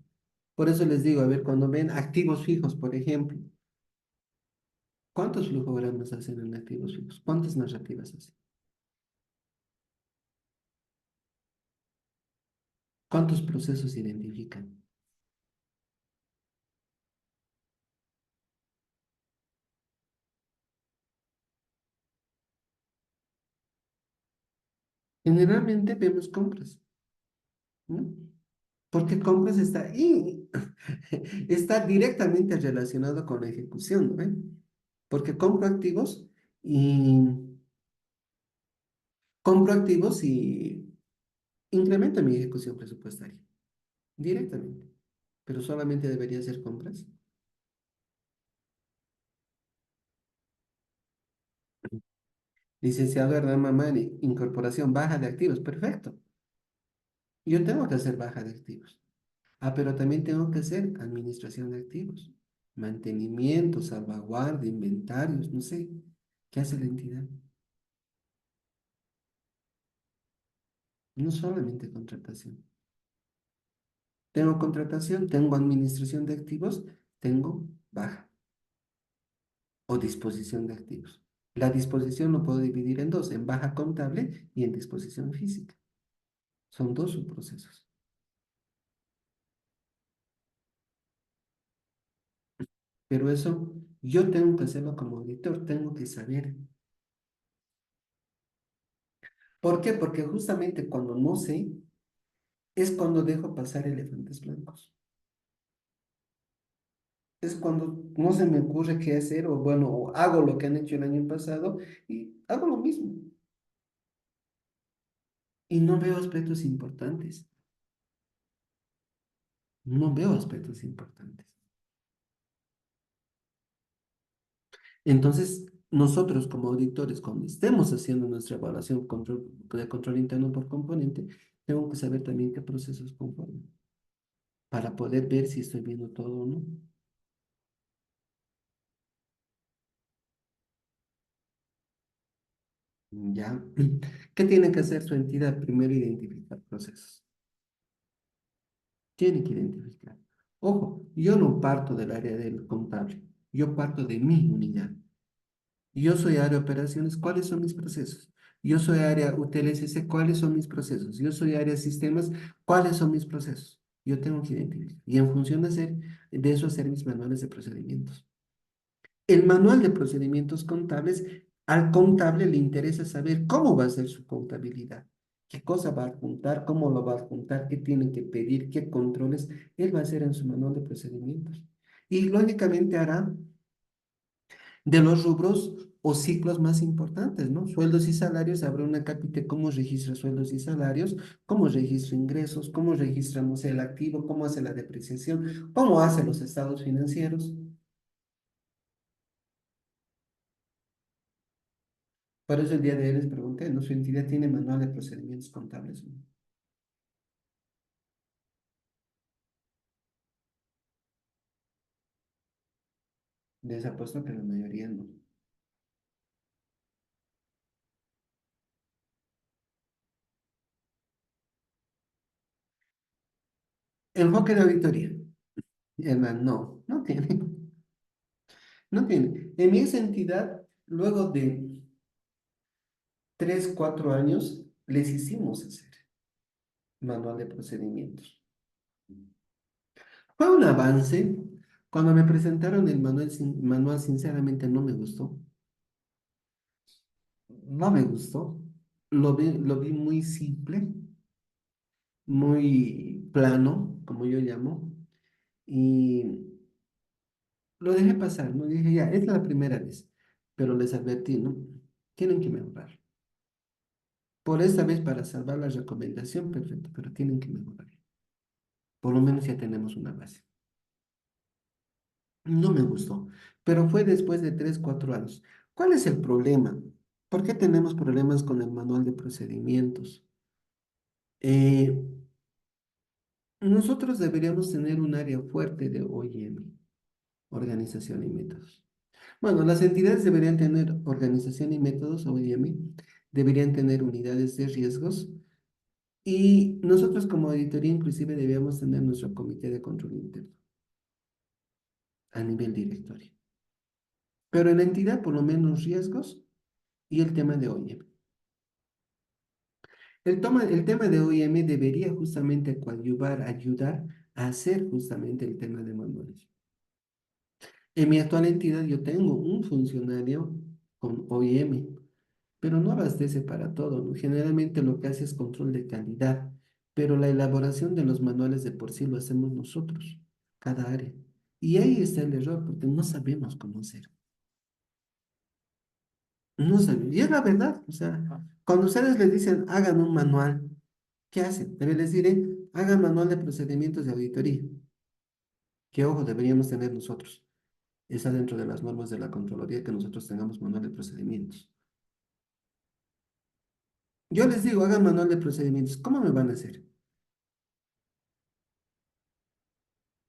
Por eso les digo, a ver, cuando ven activos fijos, por ejemplo, ¿cuántos flujogramas hacen en activos fijos? ¿Cuántas narrativas hacen? ¿Cuántos procesos identifican? Generalmente vemos compras, ¿no? Porque compras está ahí, está directamente relacionado con la ejecución, ¿no? Porque y compro activos y incremento mi ejecución presupuestaria directamente. Pero solamente debería hacer compras. Licenciado Hernán Mamani, incorporación baja de activos, perfecto. Yo tengo que hacer baja de activos. Ah, pero también tengo que hacer administración de activos, mantenimiento, salvaguardia, inventarios, no sé. ¿Qué hace la entidad? No solamente contratación. Tengo contratación, tengo administración de activos, tengo baja o disposición de activos. La disposición lo puedo dividir en dos, en baja contable y en disposición física. Son dos subprocesos. Pero eso yo tengo que hacerlo como auditor, tengo que saber. ¿Por qué? Porque justamente cuando no sé, es cuando dejo pasar elefantes blancos. Es cuando no se me ocurre qué hacer o bueno, o hago lo que han hecho el año pasado y hago lo mismo. Y no veo aspectos importantes. No veo aspectos importantes. Entonces, nosotros como auditores, cuando estemos haciendo nuestra evaluación de control interno por componente, tengo que saber también qué procesos conforman para poder ver si estoy viendo todo o no. ¿Ya? ¿Qué tiene que hacer su entidad? Primero, identificar procesos. Tiene que identificar. Ojo, yo no parto del área del contable, yo parto de mi unidad. Yo soy área de operaciones, ¿cuáles son mis procesos? Yo soy área UTLSC, ¿cuáles son mis procesos? Yo soy área sistemas, ¿cuáles son mis procesos? Yo tengo que identificar. Y en función de eso hacer mis manuales de procedimientos. El manual de procedimientos contables, al contable le interesa saber cómo va a ser su contabilidad, qué cosa va a adjuntar, cómo lo va a adjuntar, qué tiene que pedir, qué controles él va a hacer en su manual de procedimientos. Y lógicamente hará de los rubros o ciclos más importantes, ¿no? Sueldos y salarios, habrá una cápita cómo registra sueldos y salarios, cómo registra ingresos, cómo registra, no sé, el activo, cómo hace la depreciación, cómo hace los estados financieros. Por eso el día de hoy les pregunté, ¿no? ¿Su entidad tiene manual de procedimientos contables? ¿No? Les apuesto que la mayoría no. Enfoque de auditoría. Hermano, no, no tiene. No tiene. En esa entidad, luego de 3, 4 años, les hicimos hacer manual de procedimientos. Fue un avance. Cuando me presentaron el manual, manual sinceramente no me gustó. No me gustó. Lo vi muy simple, muy plano, como yo llamo, y lo dejé pasar, ¿no? Dije, ya, es la primera vez, pero les advertí, ¿no? Tienen que mejorar. Por esta vez, para salvar la recomendación, perfecto, pero tienen que mejorar. Por lo menos ya tenemos una base. No me gustó, pero fue después de 3, 4 años. ¿Cuál es el problema? ¿Por qué tenemos problemas con el manual de procedimientos? Eh, nosotros deberíamos tener un área fuerte de OIM, organización y métodos. Bueno, las entidades deberían tener organización y métodos, OIM, deberían tener unidades de riesgos y nosotros como auditoría inclusive debíamos tener nuestro comité de control interno a nivel directorio. Pero en la entidad por lo menos riesgos y el tema de OIM. El tema de OIM debería justamente coadyuvar, ayudar a hacer justamente el tema de manuales. En mi actual entidad yo tengo un funcionario con OIM, pero no abastece para todo, ¿no? Generalmente lo que hace es control de calidad, pero la elaboración de los manuales de por sí lo hacemos nosotros, cada área. Y ahí está el error, porque no sabemos cómo hacer. No sabemos. Y es la verdad, o sea, cuando ustedes les dicen hagan un manual, ¿qué hacen? Debe les diré, hagan manual de procedimientos de auditoría. ¿Qué ojo deberíamos tener nosotros? Está dentro de las normas de la Contraloría que nosotros tengamos manual de procedimientos. Yo les digo, hagan manual de procedimientos. ¿Cómo me van a hacer?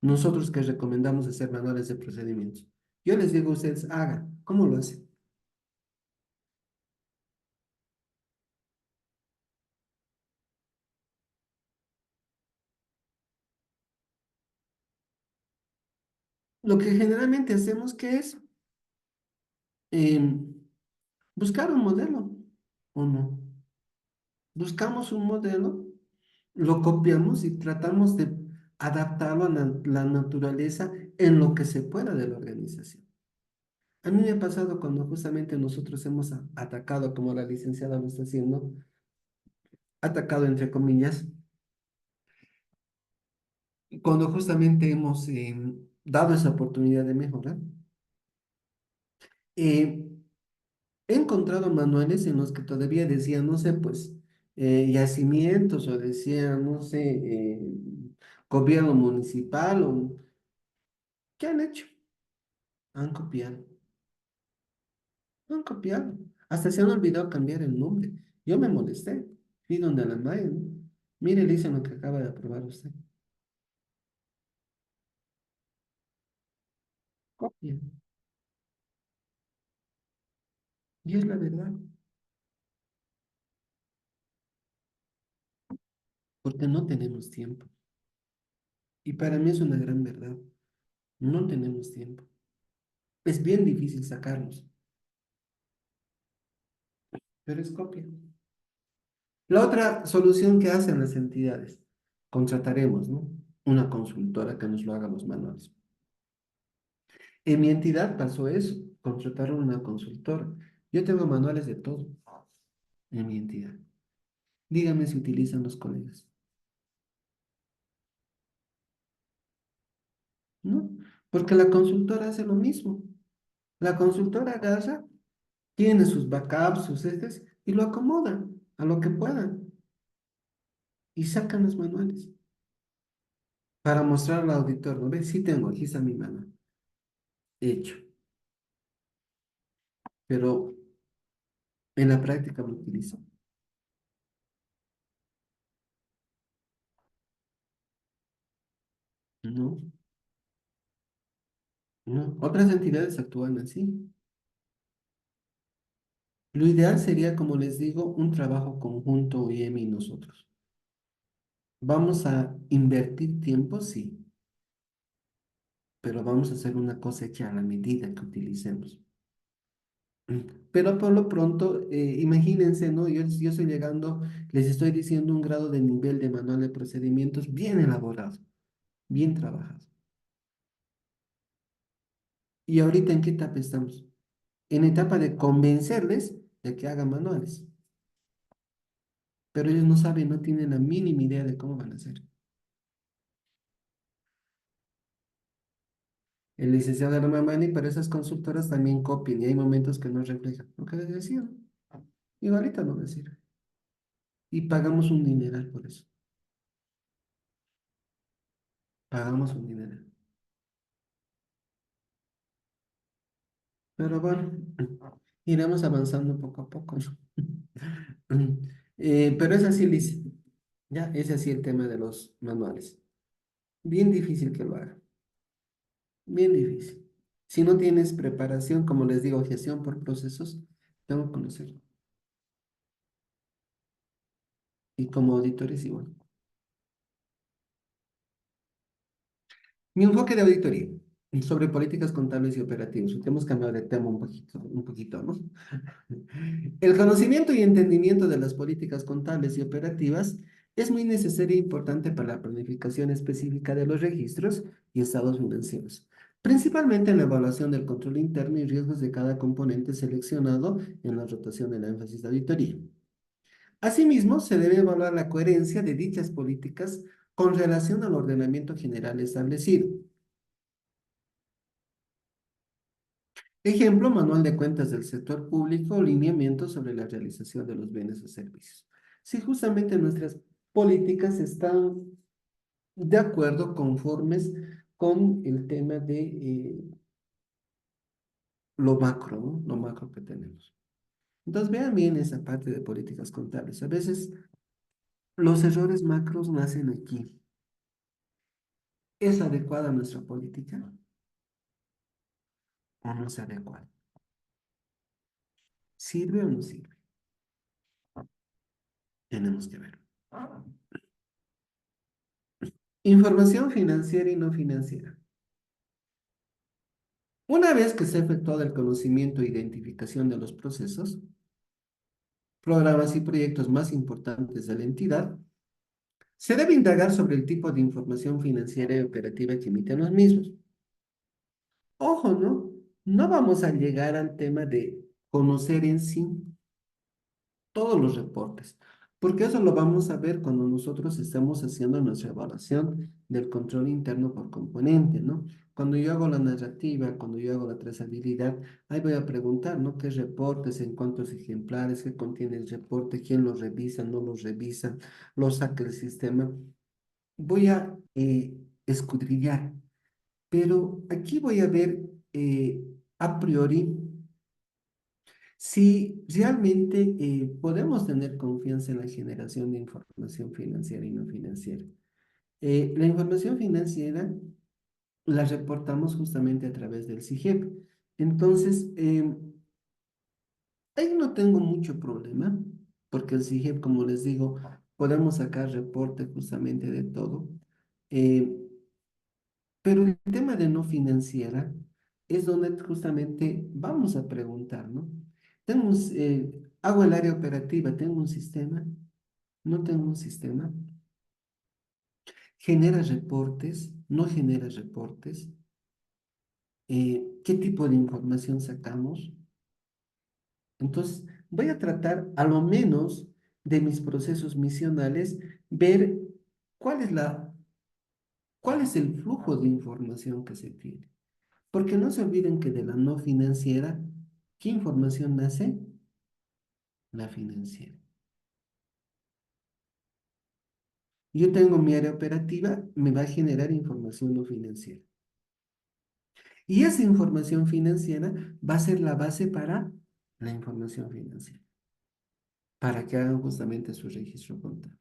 Nosotros que recomendamos hacer manuales de procedimientos. Yo les digo a ustedes, hagan. ¿Cómo lo hacen? Lo que generalmente hacemos que es em, buscar un modelo, ¿o no? Buscamos un modelo, lo copiamos y tratamos de adaptarlo a la naturaleza en lo que se pueda de la organización. A mí me ha pasado cuando justamente nosotros hemos atacado, como la licenciada lo está haciendo, atacado entre comillas, cuando justamente hemos dado esa oportunidad de mejorar. eh, He encontrado manuales en los que todavía decían, no sé, pues, yacimientos o decían, no sé, gobierno municipal o... ¿Qué han hecho? Han copiado. Han copiado. Hasta se han olvidado cambiar el nombre. Yo me molesté. Fui donde la Maya, ¿no? Mire, le dicen lo que acaba de aprobar usted. Copia. Y es la verdad. Porque no tenemos tiempo. Y para mí es una gran verdad. No tenemos tiempo. Es bien difícil sacarlos, pero es copia. La otra solución que hacen las entidades, contrataremos, ¿no? Una consultora que nos lo haga los manuales. En mi entidad pasó eso, contrataron una consultora. Yo tengo manuales de todo en mi entidad. Dígame si utilizan los colegas, ¿no? Porque la consultora hace lo mismo. La consultora agarra, tiene sus backups, sus estos, y lo acomoda a lo que puedan y sacan los manuales para mostrar al auditor, ¿no ves? Sí tengo, aquí está mi manual, hecho, pero en la práctica lo utilizo. No, no. Otras entidades actúan así. Lo ideal sería, como les digo, un trabajo conjunto IEM y nosotros. Vamos a invertir tiempo, sí, pero vamos a hacer una cosecha a la medida que utilicemos. Pero por lo pronto, imagínense, ¿no? Yo estoy llegando, les estoy diciendo un grado de nivel de manual de procedimientos bien elaborado, bien trabajado. ¿Y ahorita en qué etapa estamos? En etapa de convencerles de que hagan manuales, pero ellos no saben, no tienen la mínima idea de cómo van a hacer. El licenciado Armamani, pero esas consultoras también copian y hay momentos que no reflejan lo que les decía. Igualito no me sirve. Y pagamos un dineral por eso. Pagamos un dineral. Pero bueno, iremos avanzando poco a poco, ¿no? Pero es así, Liz. Ya, es así el tema de los manuales. Bien difícil que lo haga. Bien difícil. Si no tienes preparación, como les digo, gestión por procesos, tengo que conocerlo. Y como auditores igual. Mi enfoque de auditoría sobre políticas contables y operativos. Hemos cambiado de tema un poquito, ¿no? El conocimiento y entendimiento de las políticas contables y operativas es muy necesario e importante para la planificación específica de los registros y estados financieros, principalmente en la evaluación del control interno y riesgos de cada componente seleccionado en la rotación del énfasis de auditoría. Asimismo, se debe evaluar la coherencia de dichas políticas con relación al ordenamiento general establecido. Ejemplo, manual de cuentas del sector público, lineamientos sobre la realización de los bienes o servicios. Si justamente nuestras políticas están de acuerdo, conformes con el tema de lo macro, ¿no? Lo macro que tenemos. Entonces, vean bien esa parte de políticas contables. A veces los errores macros nacen aquí. ¿Es adecuada nuestra política o no es adecuada? ¿Sirve o no sirve? Tenemos que ver. Información financiera y no financiera. Una vez que se ha efectuado el conocimiento e identificación de los procesos, programas y proyectos más importantes de la entidad, se debe indagar sobre el tipo de información financiera y operativa que emiten los mismos. Ojo, ¿no? No vamos a llegar al tema de conocer en sí todos los reportes, porque eso lo vamos a ver cuando nosotros estemos haciendo nuestra evaluación del control interno por componente, ¿no? Cuando yo hago la narrativa, cuando yo hago la trazabilidad, ahí voy a preguntar, ¿no? ¿Qué reportes, en cuántos ejemplares, qué contiene el reporte, quién lo revisa, no lo revisa, lo saca el sistema? Voy a escudriñar, pero aquí voy a ver a priori Si realmente podemos tener confianza en la generación de información financiera y no financiera. La información financiera la reportamos justamente a través del SIGEP. Entonces, ahí no tengo mucho problema, porque el SIGEP, como les digo, podemos sacar reporte justamente de todo. Eh, pero el tema de no financiera es donde justamente vamos a preguntar, ¿no? Hago el área operativa, tengo un sistema, no tengo un sistema, genera reportes, no genera reportes, qué tipo de información sacamos. Entonces, voy a tratar a lo menos de mis procesos misionales, ver cuál es cuál es el flujo de información que se tiene. Porque no se olviden que de la no financiera, ¿qué información nace? La financiera. Yo tengo mi área operativa, me va a generar información no financiera. Y esa información financiera va a ser la base para la información financiera, para que hagan justamente su registro contable.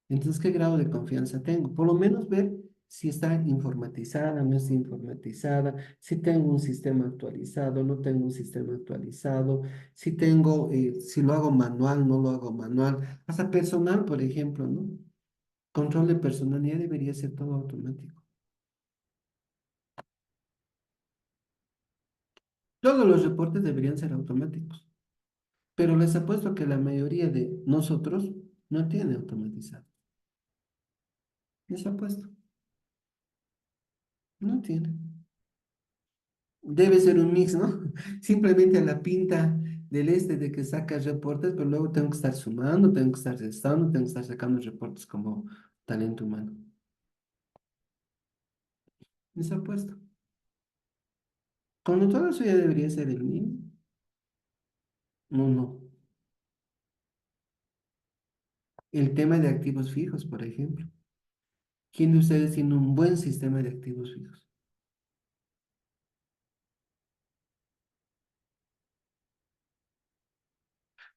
Entonces, ¿qué grado de confianza tengo? Por lo menos ver si está informatizada, no está informatizada, si tengo un sistema actualizado, no tengo un sistema actualizado, si lo hago manual, no lo hago manual, hasta personal, por ejemplo, ¿no? Control de personalidad debería ser todo automático. Todos los reportes deberían ser automáticos, pero les apuesto que la mayoría de nosotros no tiene automatizado. Les apuesto, no tiene. Debe ser un mix, ¿no? Simplemente a la pinta del de que saca reportes, pero luego tengo que estar sumando, tengo que estar restando, tengo que estar sacando reportes como talento humano. Les apuesto. Cuando todo eso ya debería ser el mínimo. No, no. El tema de activos fijos, por ejemplo. ¿Quién de ustedes tiene un buen sistema de activos fijos?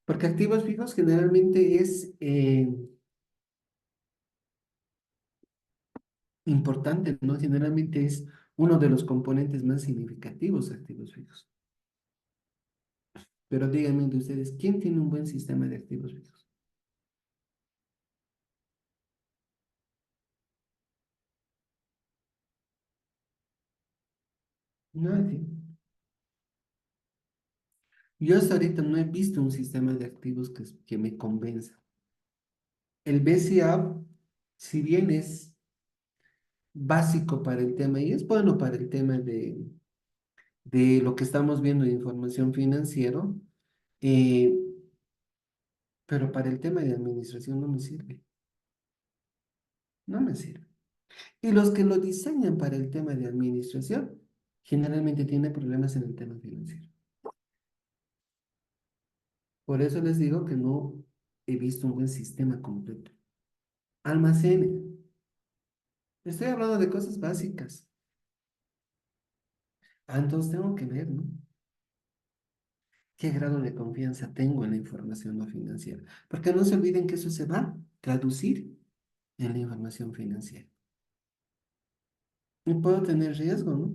Porque activos fijos generalmente es importante, ¿no? Generalmente es uno de los componentes más significativos de activos fijos. Pero díganme de ustedes, ¿quién tiene un buen sistema de activos fijos? Nadie. Yo hasta ahorita no he visto un sistema de activos que me convenza. El BCAP, si bien es básico para el tema y es bueno para el tema de lo que estamos viendo de información financiera, eh, pero para el tema de administración no me sirve. No me sirve. Y los que lo diseñan para el tema de administración generalmente tienen problemas en el tema financiero. Por eso les digo que no he visto un buen sistema completo. Almacenen. Estoy hablando de cosas básicas. Ah, entonces tengo que ver, ¿no? ¿Qué grado de confianza tengo en la información no financiera? Porque no se olviden que eso se va a traducir en la información financiera. Y puedo tener riesgo, ¿no?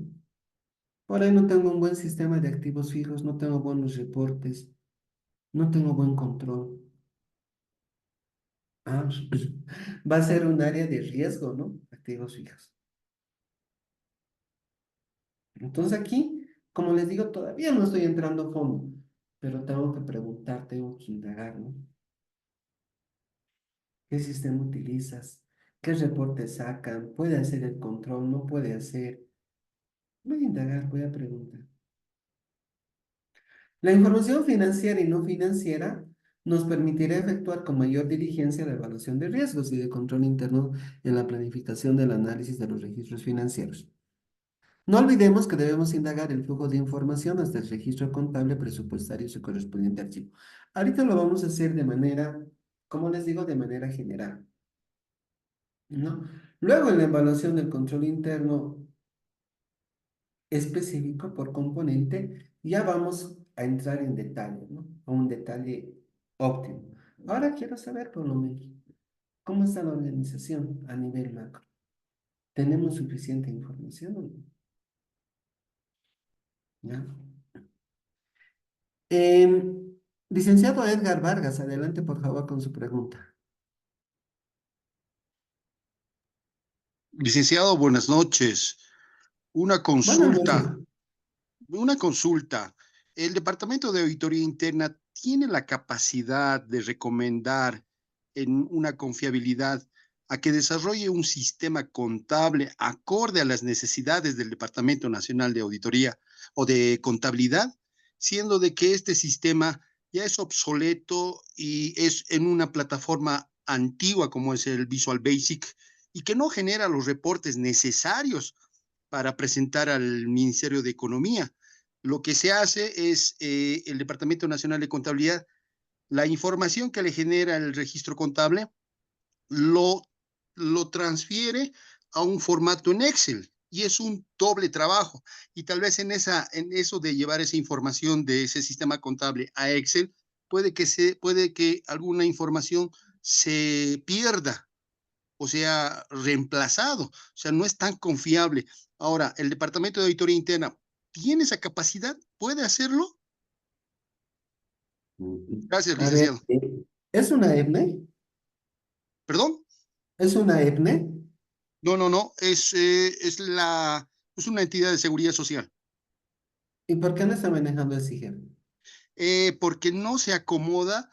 Por ahí no tengo un buen sistema de activos fijos, no tengo buenos reportes, no tengo buen control. Ah, va a ser un área de riesgo, ¿no? Activos fijos. Entonces aquí, como les digo, todavía no estoy entrando a fondo, pero tengo que preguntar, tengo que indagar, ¿no? ¿Qué sistema utilizas? ¿Qué reportes sacan? ¿Puede hacer el control? ¿No puede hacer? Voy a indagar, voy a preguntar. La información financiera y no financiera nos permitirá efectuar con mayor diligencia la evaluación de riesgos y de control interno en la planificación del análisis de los registros financieros. No olvidemos que debemos indagar el flujo de información hasta el registro contable, presupuestario y su correspondiente archivo. Ahorita lo vamos a hacer de manera, como les digo, de manera general, ¿no? Luego, en la evaluación del control interno específico por componente, ya vamos a entrar en detalle, ¿no? A un detalle óptimo. Ahora quiero saber, por lo menos, ¿cómo está la organización a nivel macro? ¿Tenemos suficiente información o no? ¿Ya? Licenciado Edgar Vargas, adelante por favor con su pregunta. Licenciado, buenas noches. Una Buenas noches. consulta, una consulta. ¿El Departamento de Auditoría Interna tiene la capacidad de recomendar en una confiabilidad a que desarrolle un sistema contable acorde a las necesidades del Departamento Nacional de Auditoría o de Contabilidad, siendo de que este sistema ya es obsoleto y es en una plataforma antigua como es el Visual Basic y que no genera los reportes necesarios para presentar al Ministerio de Economía? Lo que se hace es el Departamento Nacional de Contabilidad, la información que le genera el registro contable, lo, lo transfiere a un formato en Excel y es un doble trabajo. Y tal vez en eso de llevar esa información de ese sistema contable a Excel, puede que alguna información se pierda o sea reemplazado, o sea, no es tan confiable. Ahora, el Departamento de Auditoría Interna tiene esa capacidad, puede hacerlo. Gracias, A ver, licenciado. ¿es una EPNE? ¿Perdón? ¿Es una EPNE? No, no, no, es una entidad de seguridad social, ¿Y por qué no está manejando el SIGEM? porque no se acomoda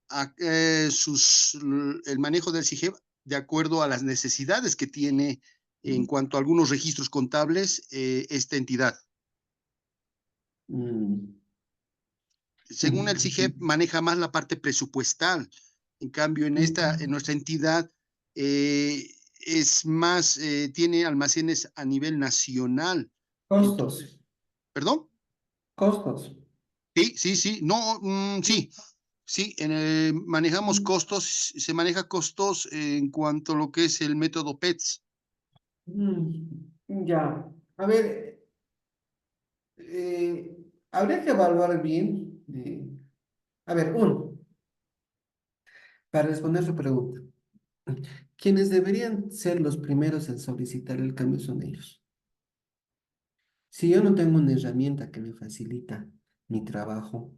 a el manejo del CIGEB de acuerdo a las necesidades que tiene en cuanto a algunos registros contables esta entidad. Mm, Según el mm, CIGEP, maneja más la parte presupuestal. En cambio, en nuestra entidad, eh, es más, tiene almacenes a nivel nacional. Costos, Entonces, ¿perdón? costos. Sí, sí, sí, no, sí, sí, manejamos costos, se maneja costos en cuanto a lo que es el método PETS. Ya. A ver, habría que evaluar bien. A ver, uno, para responder su pregunta, quienes deberían ser los primeros en solicitar el cambio son ellos. Si yo no tengo una herramienta que me facilita mi trabajo,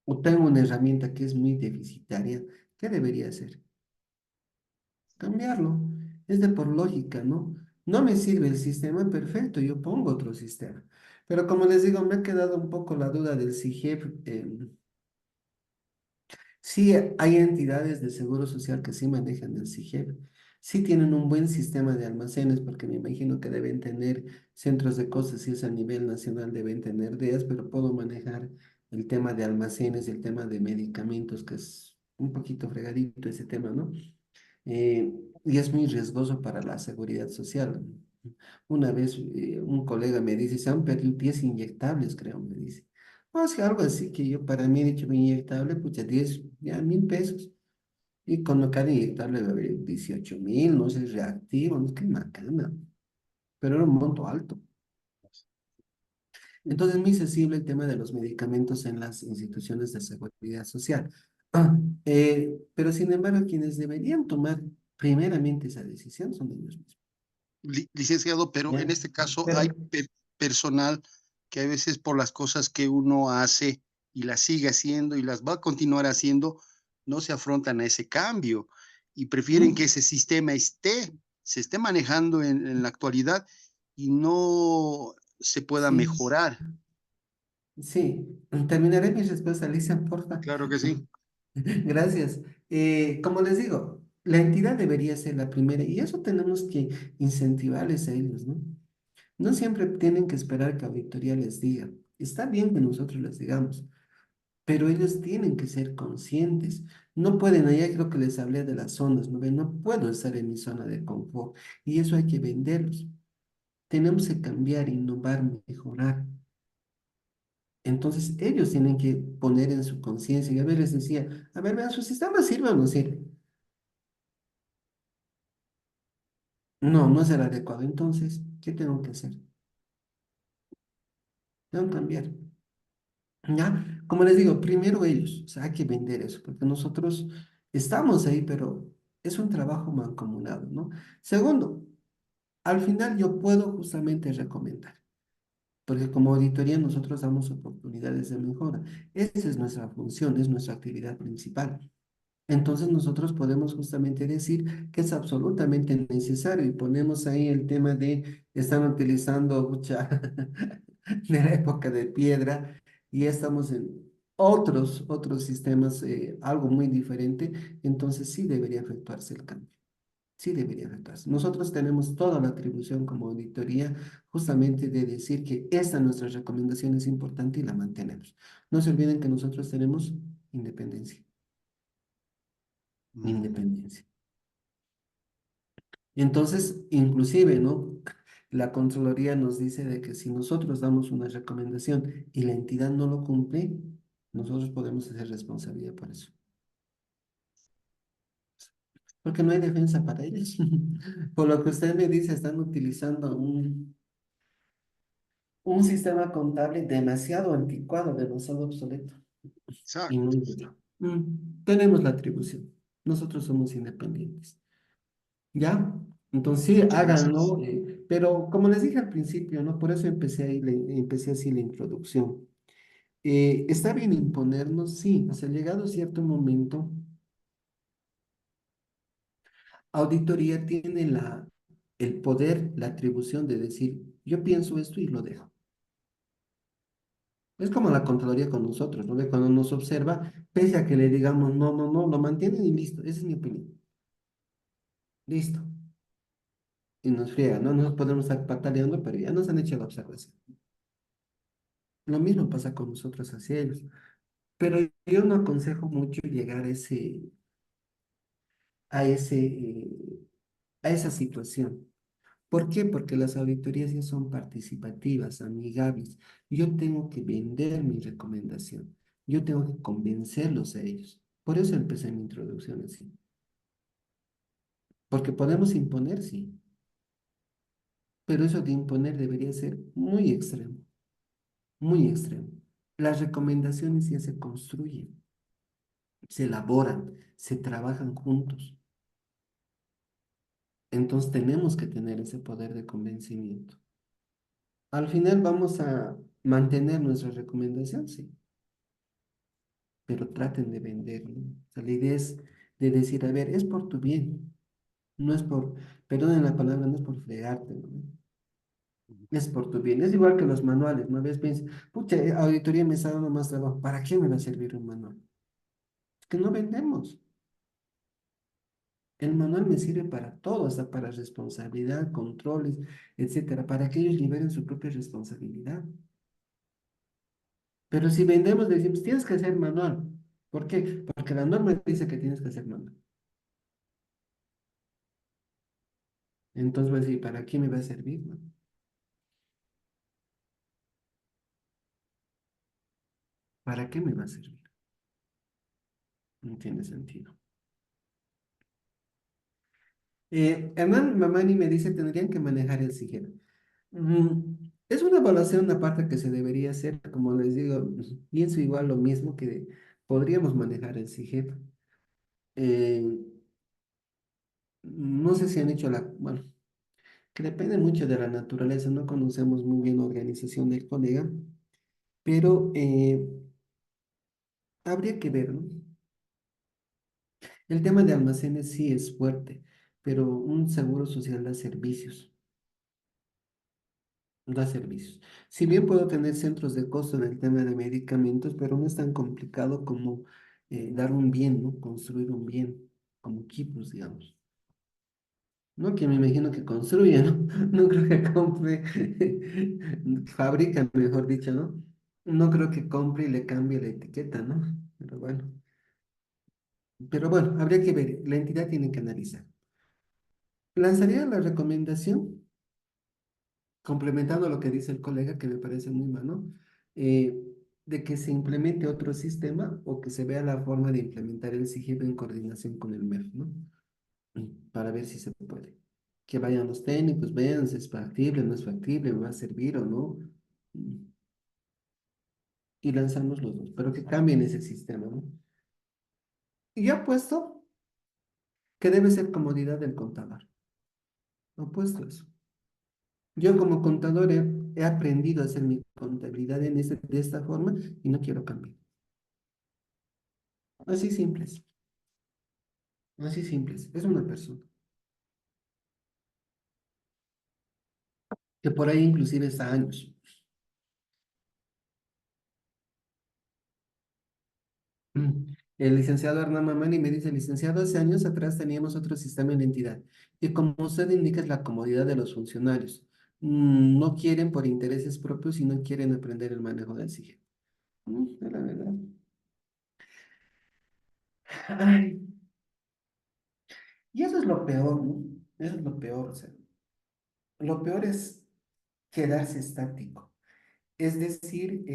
o tengo una herramienta que es muy deficitaria, ¿qué debería hacer? Cambiarlo. Es de por lógica, ¿no? No me sirve el sistema, perfecto, yo pongo otro sistema. Pero como les digo, me ha quedado un poco la duda del CIGEP. Sí, hay entidades de seguro social que sí manejan el CIGEP. Sí tienen un buen sistema de almacenes, porque me imagino que deben tener centros de cosas, si es a nivel nacional, deben tener DEAS, pero puedo manejar el tema de almacenes, el tema de medicamentos, que es un poquito fregadito ese tema, ¿no? Y es muy riesgoso para la seguridad social. Una vez un colega me dice, se han perdido 10 inyectables, creo, me dice. O sea, algo así que yo para mí he dicho mi inyectable, pucha, 10 ya 1.000 pesos. Y con lo cada inyectable va a haber 18.000, no sé, reactivo, no es que macana, pero era un monto alto. Entonces es muy sensible el tema de los medicamentos en las instituciones de seguridad social. Ah, pero sin embargo, quienes deberían tomar primeramente esa decisión son ellos mismos. Licenciado, pero ¿Ya? en este caso hay Pero, personal que a veces por las cosas que uno hace y las sigue haciendo y las va a continuar haciendo, no se afrontan a ese cambio y prefieren que ¿mm? ese sistema se esté manejando en la actualidad y no se pueda Sí, mejorar. sí. Terminaré mi respuesta, Alicia, porfa. Claro que sí. Gracias. Como les digo, la entidad debería ser la primera y eso tenemos que incentivarles a ellos, ¿no? No siempre tienen que esperar que auditoría les diga. Está bien que nosotros les digamos, pero ellos tienen que ser conscientes. No pueden, allá creo que les hablé de las zonas, ¿no ven? No puedo estar en mi zona de confort y eso hay que venderlos. Tenemos que cambiar, innovar, mejorar. Entonces ellos tienen que poner en su conciencia y a ver, les decía, a ver, vean, ¿su sistema sirve o no sirve? No, no es el adecuado. Entonces, ¿qué tengo que hacer? Tengo que cambiar. ¿Ya? Como les digo, primero ellos, o sea, hay que vender eso, porque nosotros estamos ahí, pero es un trabajo mancomunado, ¿no? Segundo, al final yo puedo justamente recomendar, porque como auditoría nosotros damos oportunidades de mejora. Esa es nuestra función, es nuestra actividad principal. Entonces nosotros podemos justamente decir que es absolutamente necesario y ponemos ahí el tema de están utilizando mucha de la época de piedra y ya estamos en otros sistemas, algo muy diferente, entonces sí debería efectuarse el cambio. Sí debería afectarse. Nosotros tenemos toda la atribución como auditoría justamente de decir que esta nuestra recomendación es importante y la mantenemos. No se olviden que nosotros tenemos independencia, Mm, independencia. Entonces, inclusive, ¿no? La Contraloría nos dice de que si nosotros damos una recomendación y la entidad no lo cumple, nosotros podemos hacer responsabilidad por eso. Porque no hay defensa para ellos. Por lo que usted me dice, están utilizando un sistema contable demasiado anticuado, demasiado obsoleto y no exacto. nuestro. Tenemos la atribución. Nosotros somos independientes. ¿Ya? Entonces sí, Muchas gracias. háganlo. Pero como les dije al principio, ¿no? Por eso empecé ahí, empecé así la introducción. ¿Está bien imponernos? Sí. O sea, llegado cierto momento, auditoría tiene el poder, la atribución de decir, yo pienso esto y lo dejo. Es como la Contraloría con nosotros, ¿no? De cuando nos observa, pese a que le digamos, no, no, no, lo mantienen y listo. Esa es mi opinión. Listo. Y nos friega, ¿no? Nos podemos estar pataleando, pero ya nos han hecho la observación. Lo mismo pasa con nosotros hacia ellos. Pero yo no aconsejo mucho llegar a ese, a esa situación. ¿Por qué? Porque las auditorías ya son participativas, amigables. Yo tengo que vender mi recomendación. Yo tengo que convencerlos a ellos. Por eso empecé mi introducción así. Porque podemos imponer, sí, pero eso de imponer debería ser muy extremo, muy extremo. Las recomendaciones ya se construyen, se elaboran, se trabajan juntos. Entonces tenemos que tener ese poder de convencimiento. Al final vamos a mantener nuestra recomendación, sí, pero traten de venderlo. O sea, la idea es de decir, a ver, es por tu bien, no es por, perdonen la palabra, no es por fregarte, ¿no? Es por tu bien. Es igual que los manuales, ¿no ves? Piensas, pucha, auditoría me está dando más trabajo. ¿Para qué me va a servir un manual? Es que no vendemos. El manual me sirve para todo, hasta para responsabilidad, controles, etcétera, para que ellos liberen su propia responsabilidad. Pero si vendemos, decimos, tienes que hacer manual. ¿Por qué? Porque la norma dice que tienes que hacer manual. Entonces voy a decir, ¿para qué me va a servir, no? ¿Para qué me va a servir? No tiene sentido. Hernán Mamani me dice, tendrían que manejar el SIGEP. Es una evaluación aparte que se debería hacer, como les digo, pienso igual lo mismo que podríamos manejar el SIGEP. Eh, no sé si han hecho bueno, que depende mucho de la naturaleza, no conocemos muy bien la organización del colega, pero habría que ver, ¿no? El tema de almacenes sí es fuerte, pero un seguro social da servicios. Si bien puedo tener centros de costo en el tema de medicamentos, pero no es tan complicado como dar un bien, ¿no? Construir un bien, como equipos, digamos. No que me imagino que construye, ¿no? No creo que compre, fabrica, mejor dicho, ¿no? No creo que compre y le cambie la etiqueta, ¿no? Pero bueno. Pero bueno, habría que ver, la entidad tiene que analizar. Lanzaría la recomendación, complementando lo que dice el colega, que me parece muy malo, eh, de que se implemente otro sistema o que se vea la forma de implementar el SIGIP en coordinación con el MEF, ¿no? Para ver si se puede. Que vayan los técnicos, vean si es factible, no es factible, me va a servir o no. Mm, y lanzamos los dos, pero que cambien ese sistema, ¿no? Y yo apuesto que debe ser comodidad del contador. Apuesto eso. Yo como contador he aprendido a hacer mi contabilidad de esta forma y no quiero cambiar. Así simples, así simples. Es una persona que por ahí inclusive está años. El licenciado Hernán Mamani me dice, licenciado, hace años atrás teníamos otro sistema en la entidad y como usted indica es la comodidad de los funcionarios. No quieren por intereses propios y no quieren aprender el manejo del SIG. La verdad. Ay, y eso es lo peor, ¿no? Eso es lo peor, o sea, lo peor es quedarse estático. Es decir,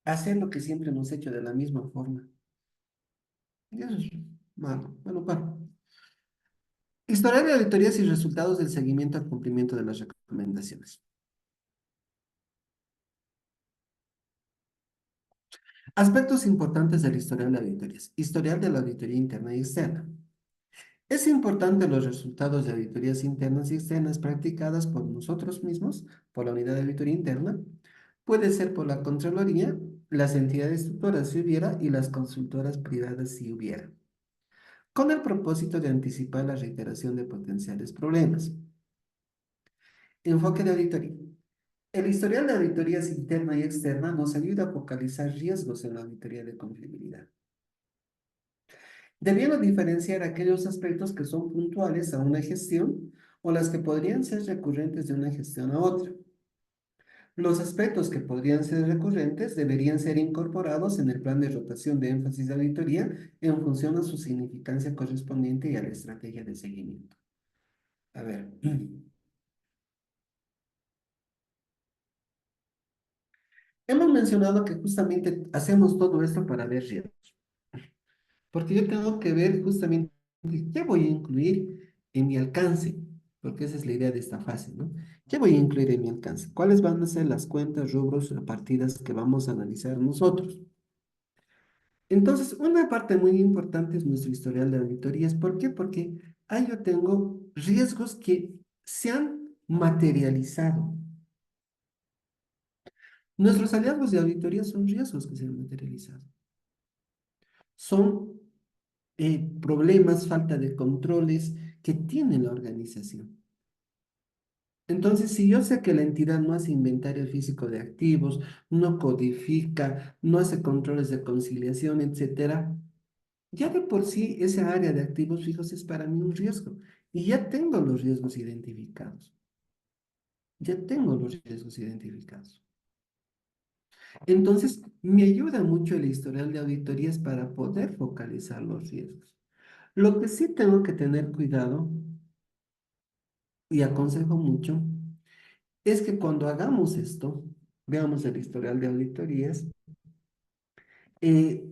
hacer lo que siempre hemos hecho de la misma forma. Y eso es malo, malo, malo. Historial de auditorías y resultados del seguimiento al cumplimiento de las recomendaciones. Aspectos importantes del historial de auditorías. Historial de la auditoría interna y externa. Es importante los resultados de auditorías internas y externas practicadas por nosotros mismos, por la unidad de auditoría interna. Puede ser por la Contraloría, las entidades tutoras si hubiera y las consultoras privadas si hubiera, con el propósito de anticipar la reiteración de potenciales problemas. Enfoque de auditoría. El historial de auditorías interna y externa nos ayuda a focalizar riesgos en la auditoría de confiabilidad, debiendo diferenciar aquellos aspectos que son puntuales a una gestión o las que podrían ser recurrentes de una gestión a otra. Los aspectos que podrían ser recurrentes deberían ser incorporados en el plan de rotación de énfasis de auditoría en función a su significancia correspondiente y a la estrategia de seguimiento. A ver, hemos mencionado que justamente hacemos todo esto para ver riesgos, porque yo tengo que ver justamente qué voy a incluir en mi alcance, porque esa es la idea de esta fase, ¿no? ¿Qué voy a incluir en mi alcance? ¿Cuáles van a ser las cuentas, rubros, partidas que vamos a analizar nosotros? Entonces, una parte muy importante es nuestro historial de auditorías. ¿Por qué? Porque ahí yo tengo riesgos que se han materializado. Nuestros hallazgos de auditoría son riesgos que se han materializado. Son problemas, falta de controles que tiene la organización. Entonces, si yo sé que la entidad no hace inventario físico de activos, no codifica, no hace controles de conciliación, etcétera, ya de por sí esa área de activos fijos es para mí un riesgo. Y ya tengo los riesgos identificados. Ya tengo los riesgos identificados. Entonces, me ayuda mucho el historial de auditorías para poder focalizar los riesgos. Lo que sí tengo que tener cuidado, y aconsejo mucho, es que cuando hagamos esto, veamos el historial de auditorías, eh,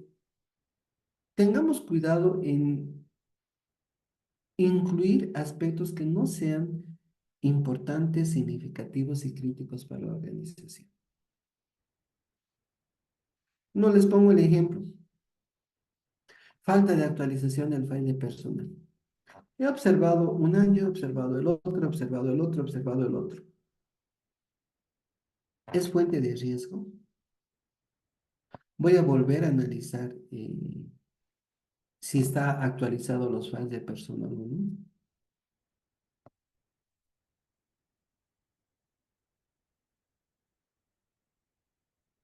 tengamos cuidado en incluir aspectos que no sean importantes, significativos y críticos para la organización. No les pongo el ejemplo. Falta de actualización del file de personal. He observado un año, he observado el otro, he observado el otro, he observado el otro. ¿Es fuente de riesgo? Voy a volver a analizar si está actualizado los files de personal o no.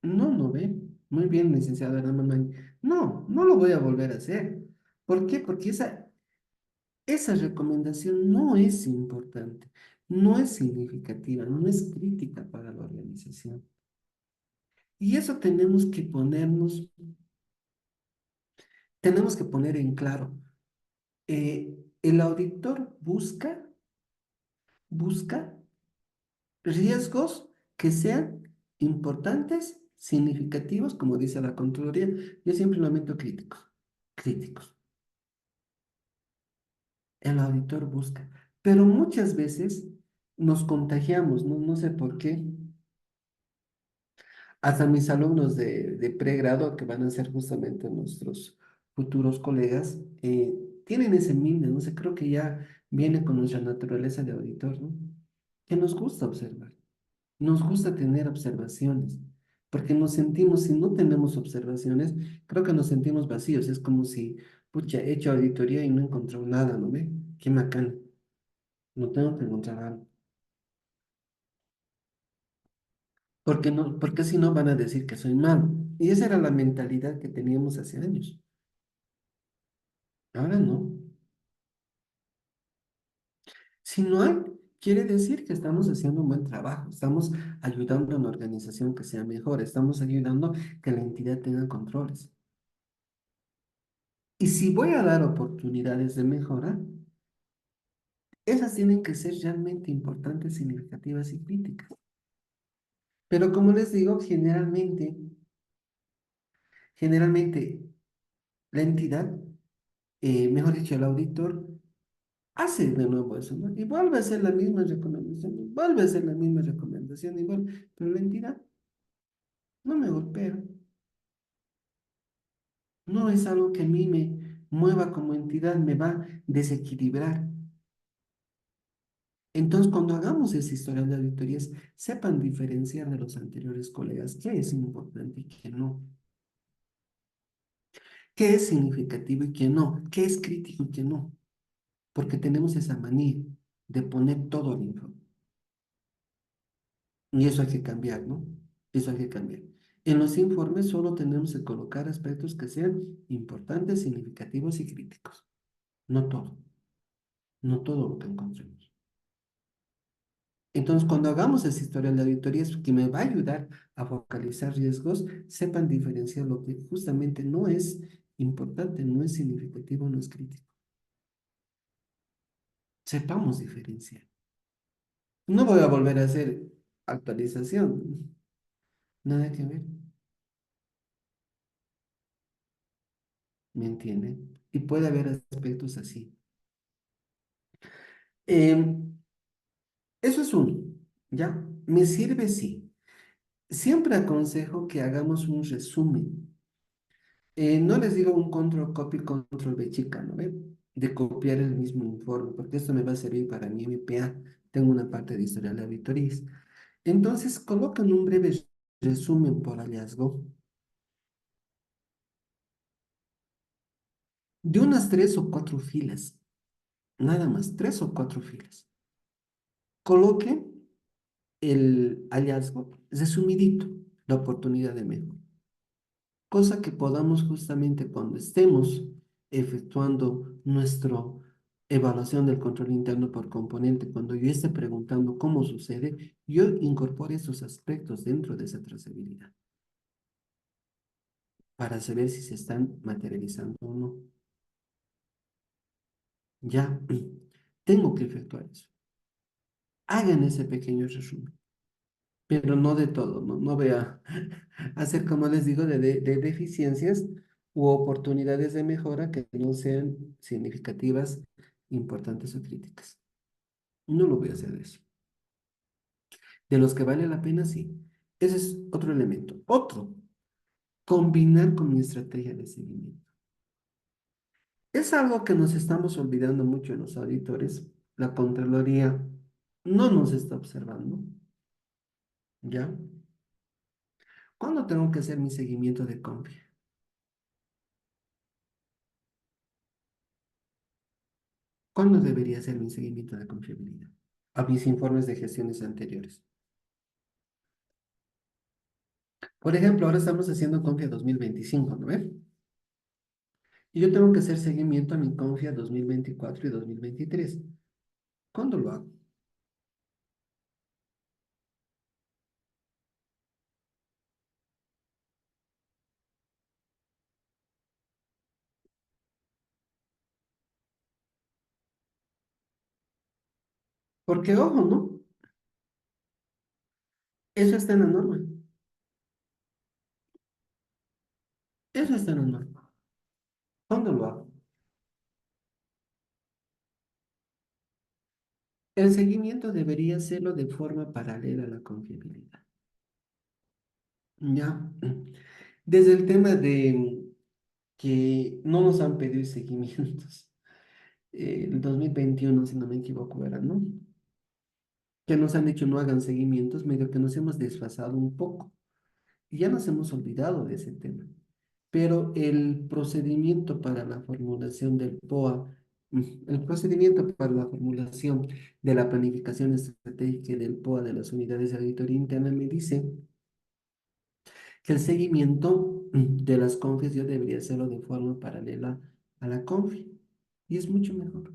No, no ve. Muy bien, licenciado Hernán. No, no lo voy a volver a hacer. ¿Por qué? Porque esa recomendación no es importante, no es significativa, no es crítica para la organización. Y eso tenemos que poner en claro. El auditor busca riesgos que sean importantes, significativos, como dice la Contraloría. Yo siempre lamento críticos, críticos. El auditor busca, pero muchas veces nos contagiamos, no sé por qué. Hasta mis alumnos de pregrado, que van a ser justamente nuestros futuros colegas, tienen ese minde, no sé, creo que ya viene con nuestra naturaleza de auditor, ¿no? Que nos gusta observar, nos gusta tener observaciones, porque nos sentimos, si no tenemos observaciones, creo que nos sentimos vacíos, es como si, pucha, he hecho auditoría y no he encontrado nada, ¿no ve? Qué macana, no tengo que encontrar algo. Porque no, porque si no van a decir que soy malo. Y esa era la mentalidad que teníamos hace años. Ahora no. Si no hay, quiere decir que estamos haciendo un buen trabajo, estamos ayudando a una organización que sea mejor, estamos ayudando que la entidad tenga controles. Y si voy a dar oportunidades de mejora, esas tienen que ser realmente importantes, significativas y críticas. Pero como les digo, generalmente la entidad, mejor dicho, el auditor, hace de nuevo eso, ¿no? Y vuelve a hacer la misma recomendación, vuelve a hacer la misma recomendación, igual, pero la entidad no me golpea, no es algo que a mí me mueva como entidad, me va a desequilibrar. Entonces, cuando hagamos ese historial de auditorías, sepan diferenciar de los anteriores colegas qué es importante y qué no, qué es significativo y qué no, qué es crítico y qué no, porque tenemos esa manía de poner todo al informe. Y eso hay que cambiar, ¿no? Eso hay que cambiar. En los informes solo tenemos que colocar aspectos que sean importantes, significativos y críticos. No todo, no todo lo que encontremos. Entonces, cuando hagamos ese historial de auditorías que me va a ayudar a focalizar riesgos, sepan diferenciar lo que justamente no es importante, no es significativo, no es crítico. Sepamos diferenciar. No voy a volver a hacer actualización, nada que ver, ¿me entienden? Y puede haber aspectos así. Em, Eso es uno, ¿ya? ¿Me sirve? Sí. Siempre aconsejo que hagamos un resumen. No les digo un control copy, control V chica, ¿no ve? De copiar el mismo informe, porque esto me va a servir para mi MPA. Tengo una parte de historial de auditorías. Entonces, colocan un breve resumen por hallazgo de unas 3 o 4 filas, nada más, 3 o 4 filas. Coloquen el hallazgo resumidito, la oportunidad de mejora. Cosa que podamos justamente cuando estemos efectuando nuestra evaluación del control interno por componente, cuando yo esté preguntando cómo sucede, yo incorpore esos aspectos dentro de esa trazabilidad para saber si se están materializando o no. Ya tengo que efectuar eso. Hagan ese pequeño resumen, pero no de todo, no, no voy a hacer, como les digo, de deficiencias u oportunidades de mejora que no sean significativas, importantes o críticas. No lo voy a hacer de eso. De los que vale la pena, sí. Ese es otro elemento. Otro, combinar con mi estrategia de seguimiento. Es algo que nos estamos olvidando mucho en los auditores. La Contraloría no nos está observando, ¿ya? ¿Cuándo tengo que hacer mi seguimiento de confia? ¿Cuándo debería hacer mi seguimiento de confiabilidad? A mis informes de gestiones anteriores. Por ejemplo, ahora estamos haciendo Confia 2025, ¿no ve? Y yo tengo que hacer seguimiento a mi Confia 2024 y 2023. ¿Cuándo lo hago? Porque, ojo, ¿no? Eso está en la norma. Eso está en la norma. ¿Cuándo lo hago? El seguimiento debería hacerlo de forma paralela a la confiabilidad. Ya. Desde el tema de que no nos han pedido seguimientos. El 2021 si no me equivoco, era, ¿no? Que nos han dicho no hagan seguimientos, medio que nos hemos desfasado un poco. Y ya nos hemos olvidado de ese tema. Pero el procedimiento para la formulación del POA, el procedimiento para la formulación de la planificación estratégica y del POA de las unidades de auditoría interna me dice que el seguimiento de las confis yo debería hacerlo de forma paralela a la confi. Y es mucho mejor.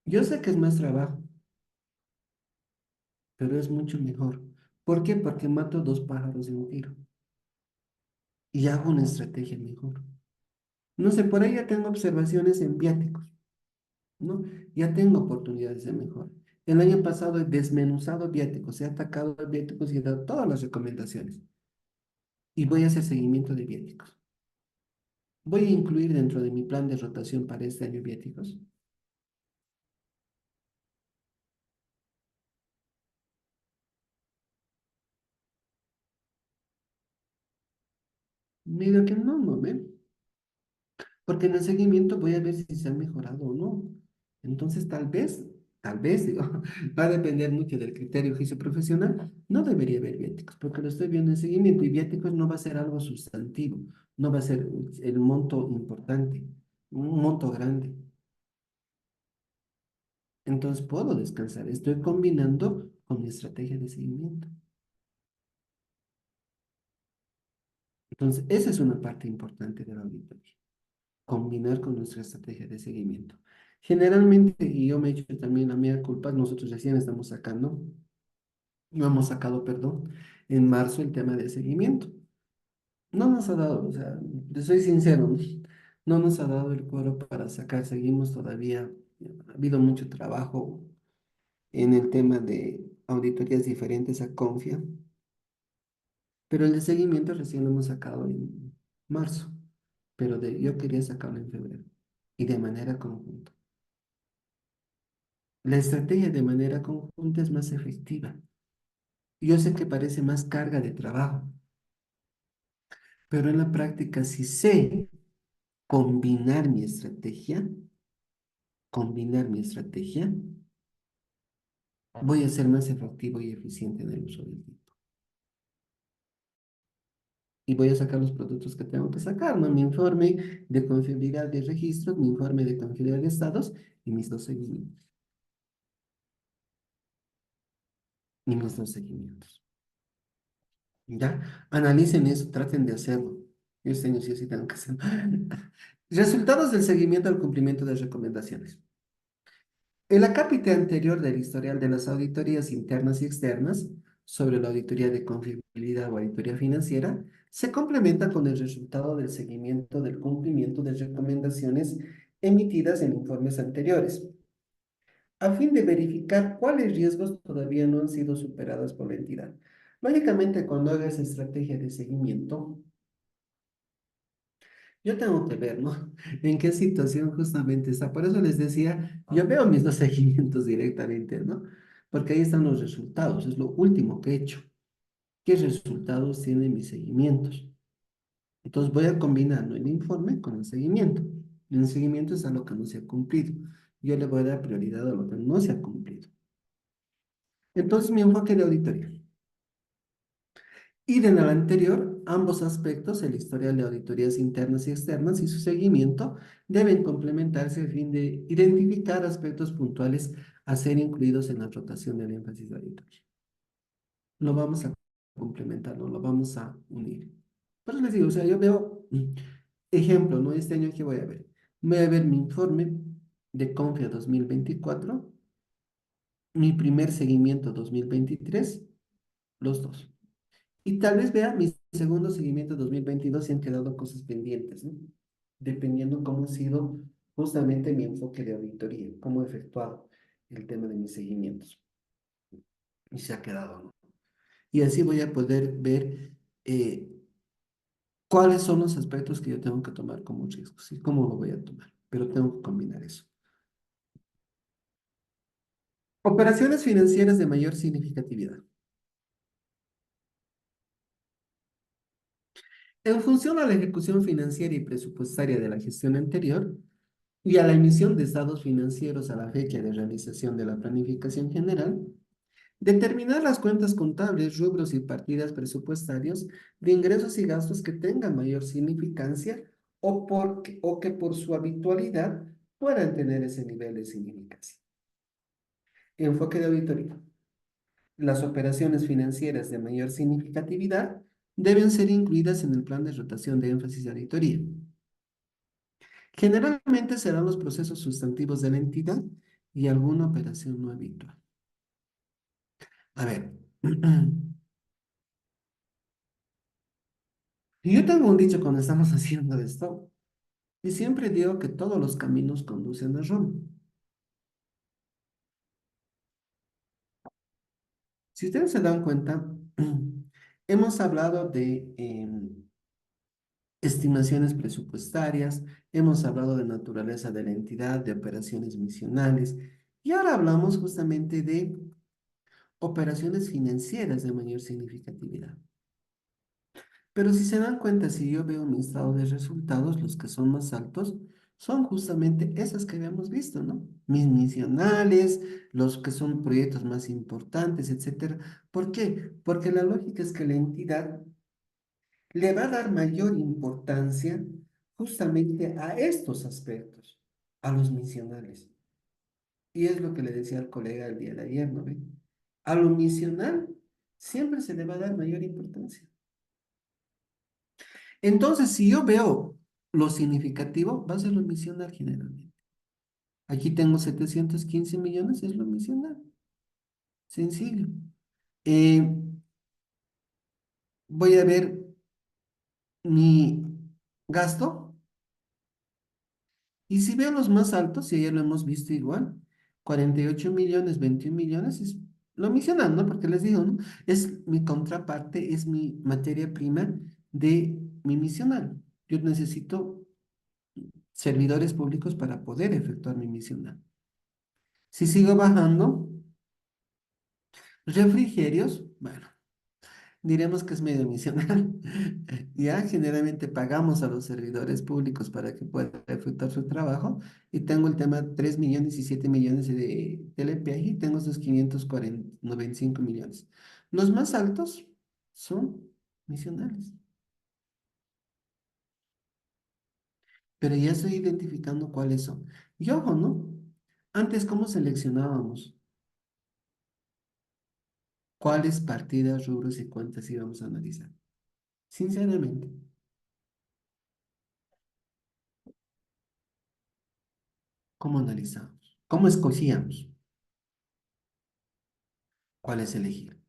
Yo sé que es más trabajo, pero es mucho mejor. ¿Por qué? Porque mato dos pájaros de un tiro y hago una estrategia mejor. No sé, por ahí ya tengo observaciones en viáticos, ¿no? Ya tengo oportunidades de mejora. El año pasado he desmenuzado viáticos, he atacado a viáticos y he dado todas las recomendaciones. Y voy a hacer seguimiento de viáticos. Voy a incluir dentro de mi plan de rotación para este año viáticos. Mira que no, no, ¿ve? Porque en el seguimiento voy a ver si se ha mejorado o no. Entonces, digo, va a depender mucho del criterio juicio profesional. No debería haber viáticos, porque lo estoy viendo en seguimiento y viáticos no va a ser algo sustantivo, no va a ser el monto importante, un monto grande. Entonces, puedo descansar. Estoy combinando con mi estrategia de seguimiento. Entonces, esa es una parte importante de la auditoría. Combinar con nuestra estrategia de seguimiento. Generalmente, y yo me he hecho también la mía culpa, nosotros recién estamos sacando, no hemos sacado, perdón, en marzo el tema de seguimiento. No nos ha dado, o sea, te soy sincero, no nos ha dado el cuero para sacar, seguimos todavía, ha habido mucho trabajo en el tema de auditorías diferentes a Confia, pero el de seguimiento recién lo hemos sacado en marzo, pero yo quería sacarlo en febrero y de manera conjunta. La estrategia de manera conjunta es más efectiva. Yo sé que parece más carga de trabajo, pero en la práctica, si sé combinar mi estrategia, voy a ser más efectivo y eficiente en el uso del tiempo. Y voy a sacar los productos que tengo que sacar, ¿no? Mi informe de confiabilidad de registros, mi informe de confiabilidad de estados y mis dos seguimientos. Y mis dos seguimientos. ¿Ya? Analicen eso, traten de hacerlo. Yo este año sí o sí tengo que hacerlo. Resultados del seguimiento al cumplimiento de recomendaciones. El acápite anterior del historial de las auditorías internas y externas sobre la auditoría de confiabilidad o auditoría financiera se complementa con el resultado del seguimiento del cumplimiento de recomendaciones emitidas en informes anteriores, a fin de verificar cuáles riesgos todavía no han sido superados por la entidad. Lógicamente, cuando hagas estrategia de seguimiento, yo tengo que ver, ¿no? En qué situación justamente está. Por eso les decía, yo veo mis dos seguimientos directamente, ¿no? Porque ahí están los resultados, es lo último que he hecho. ¿Qué resultados tienen mis seguimientos? Entonces voy a combinando el informe con el seguimiento. El seguimiento es a lo que no se ha cumplido. Yo le voy a dar prioridad a lo que no se ha cumplido. Entonces mi enfoque de auditoría. Y en el anterior, ambos aspectos, el historial de auditorías internas y externas y su seguimiento, deben complementarse a fin de identificar aspectos puntuales a ser incluidos en la rotación del énfasis de auditoría. Lo vamos a complementar, no lo vamos a unir. Por eso les digo, o sea, yo veo, ejemplo, ¿no? Este año que voy a ver. Voy a ver mi informe de Confia 2024, mi primer seguimiento 2023, los dos. Y tal vez vea mi segundo seguimiento 2022 si han quedado cosas pendientes, ¿no? Dependiendo cómo ha sido justamente mi enfoque de auditoría, cómo he efectuado el tema de mis seguimientos y se ha quedado, ¿no? Y así voy a poder ver cuáles son los aspectos que yo tengo que tomar como riesgos y cómo lo voy a tomar, pero tengo que combinar eso. Operaciones financieras de mayor significatividad. En función a la ejecución financiera y presupuestaria de la gestión anterior y a la emisión de estados financieros a la fecha de realización de la planificación general, determinar las cuentas contables, rubros y partidas presupuestarios de ingresos y gastos que tengan mayor significancia o que por su habitualidad puedan tener ese nivel de significancia. Enfoque de auditoría. Las operaciones financieras de mayor significatividad deben ser incluidas en el plan de rotación de énfasis de auditoría. Generalmente serán los procesos sustantivos de la entidad y alguna operación no habitual. A ver, yo tengo un dicho cuando estamos haciendo esto, y siempre digo que todos los caminos conducen a Roma. Si ustedes se dan cuenta, hemos hablado de estimaciones presupuestarias, hemos hablado de naturaleza de la entidad, de operaciones misionales, y ahora hablamos justamente de operaciones financieras de mayor significatividad. Pero si se dan cuenta, si yo veo mi estado de resultados, los que son más altos son justamente esas que habíamos visto, ¿no? Mis misionales, los que son proyectos más importantes, etcétera. ¿Por qué? Porque la lógica es que la entidad le va a dar mayor importancia justamente a estos aspectos, a los misionales. Y es lo que le decía al colega el día de ayer, ¿no ve? A lo misional siempre se le va a dar mayor importancia. Entonces, si yo veo lo significativo, va a ser lo misional generalmente. Aquí tengo 715 millones, es lo misional. Sencillo. Eh, Voy a ver mi gasto. Y si veo los más altos, y ayer lo hemos visto igual, 48 millones, 21 millones, es lo misional, ¿no? Porque les digo, ¿no? Es mi contraparte, es mi materia prima de mi misional. Yo necesito servidores públicos para poder efectuar mi misional. Si sigo bajando, refrigerios, bueno, diremos que es medio misional. Ya generalmente pagamos a los servidores públicos para que puedan efectuar su trabajo y tengo el tema 3 millones y 7 millones de telepeaje y tengo esos 595 millones. Los más altos son misionales, pero ya estoy identificando cuáles son. Y ojo, ¿no? Antes, ¿cómo seleccionábamos? ¿Cuáles partidas, rubros y cuentas íbamos a analizar? Sinceramente, ¿cómo analizamos? ¿Cómo escogíamos cuáles elegir?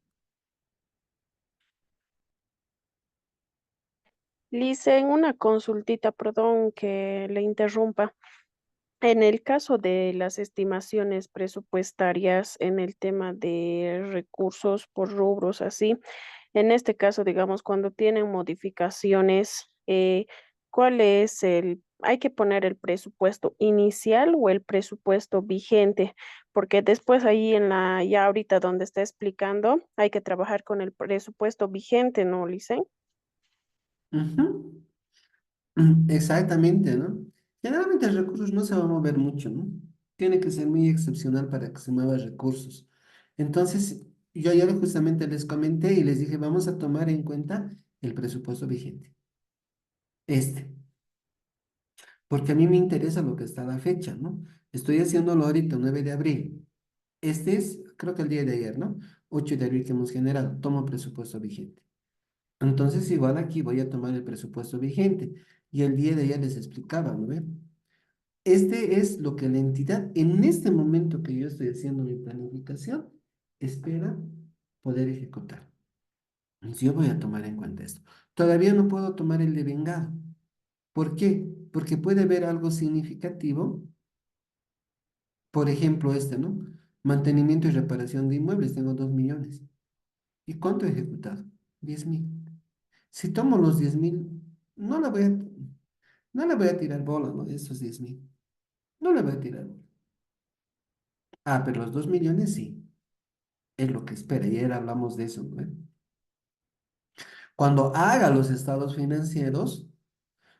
Lice, en una consultita, perdón que le interrumpa. En el caso de las estimaciones presupuestarias, en el tema de recursos por rubros, así, en este caso, digamos, cuando tienen modificaciones, ¿cuál es hay que poner el presupuesto inicial o el presupuesto vigente? Porque después ahí ya ahorita donde está explicando, hay que trabajar con el presupuesto vigente, ¿no, Lice? Ujú. Exactamente, ¿no? Generalmente el recursos no se va a mover mucho, ¿no? Tiene que ser muy excepcional para que se mueva recursos. Entonces, yo ayer justamente les comenté y les dije, vamos a tomar en cuenta el presupuesto vigente. Este, porque a mí me interesa lo que está a la fecha, ¿no? Estoy haciéndolo ahorita, 9 de abril. Este es, creo que el día de ayer, ¿no? 8 de abril que hemos generado. Tomo presupuesto vigente. Entonces, igual aquí voy a tomar el presupuesto vigente. Y el día de ayer les explicaba, ¿no ve? Este es lo que la entidad, en este momento que yo estoy haciendo mi planificación, espera poder ejecutar. Entonces, yo voy a tomar en cuenta esto. Todavía no puedo tomar el de vengado. ¿Por qué? Porque puede haber algo significativo. Por ejemplo, este, ¿no? Mantenimiento y reparación de inmuebles, tengo 2 millones. ¿Y cuánto he ejecutado? 10.000. Si tomo los 10.000, no la voy a, no le voy a tirar bola, ¿no? De esos 10.000. No le voy a tirar bola. Ah, pero los 2 millones sí. Es lo que espera. Y ayer hablamos de eso, ¿no? Cuando haga los estados financieros,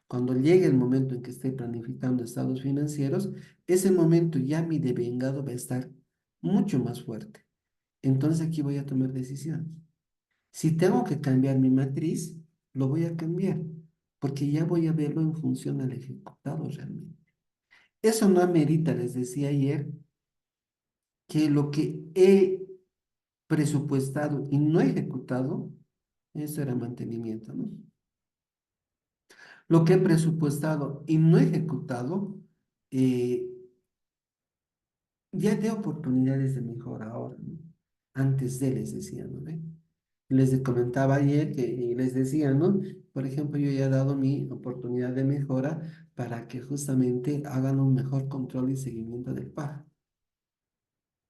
cuando llegue el momento en que esté planificando estados financieros, ese momento ya mi devengado va a estar mucho más fuerte. Entonces aquí voy a tomar decisiones. Si tengo que cambiar mi matriz, lo voy a cambiar, porque ya voy a verlo en función al ejecutado realmente. Eso no amerita, les decía ayer, que lo que he presupuestado y no ejecutado, eso era mantenimiento, ¿no? Lo que he presupuestado y no ejecutado, eh, ya de oportunidades de mejora ahora, ¿no? Antes de les decía, ¿no? ¿Ve? Comentaba ayer que y les decía, ¿no? Por ejemplo, yo ya he dado mi oportunidad de mejora para que justamente hagan un mejor control y seguimiento del pago,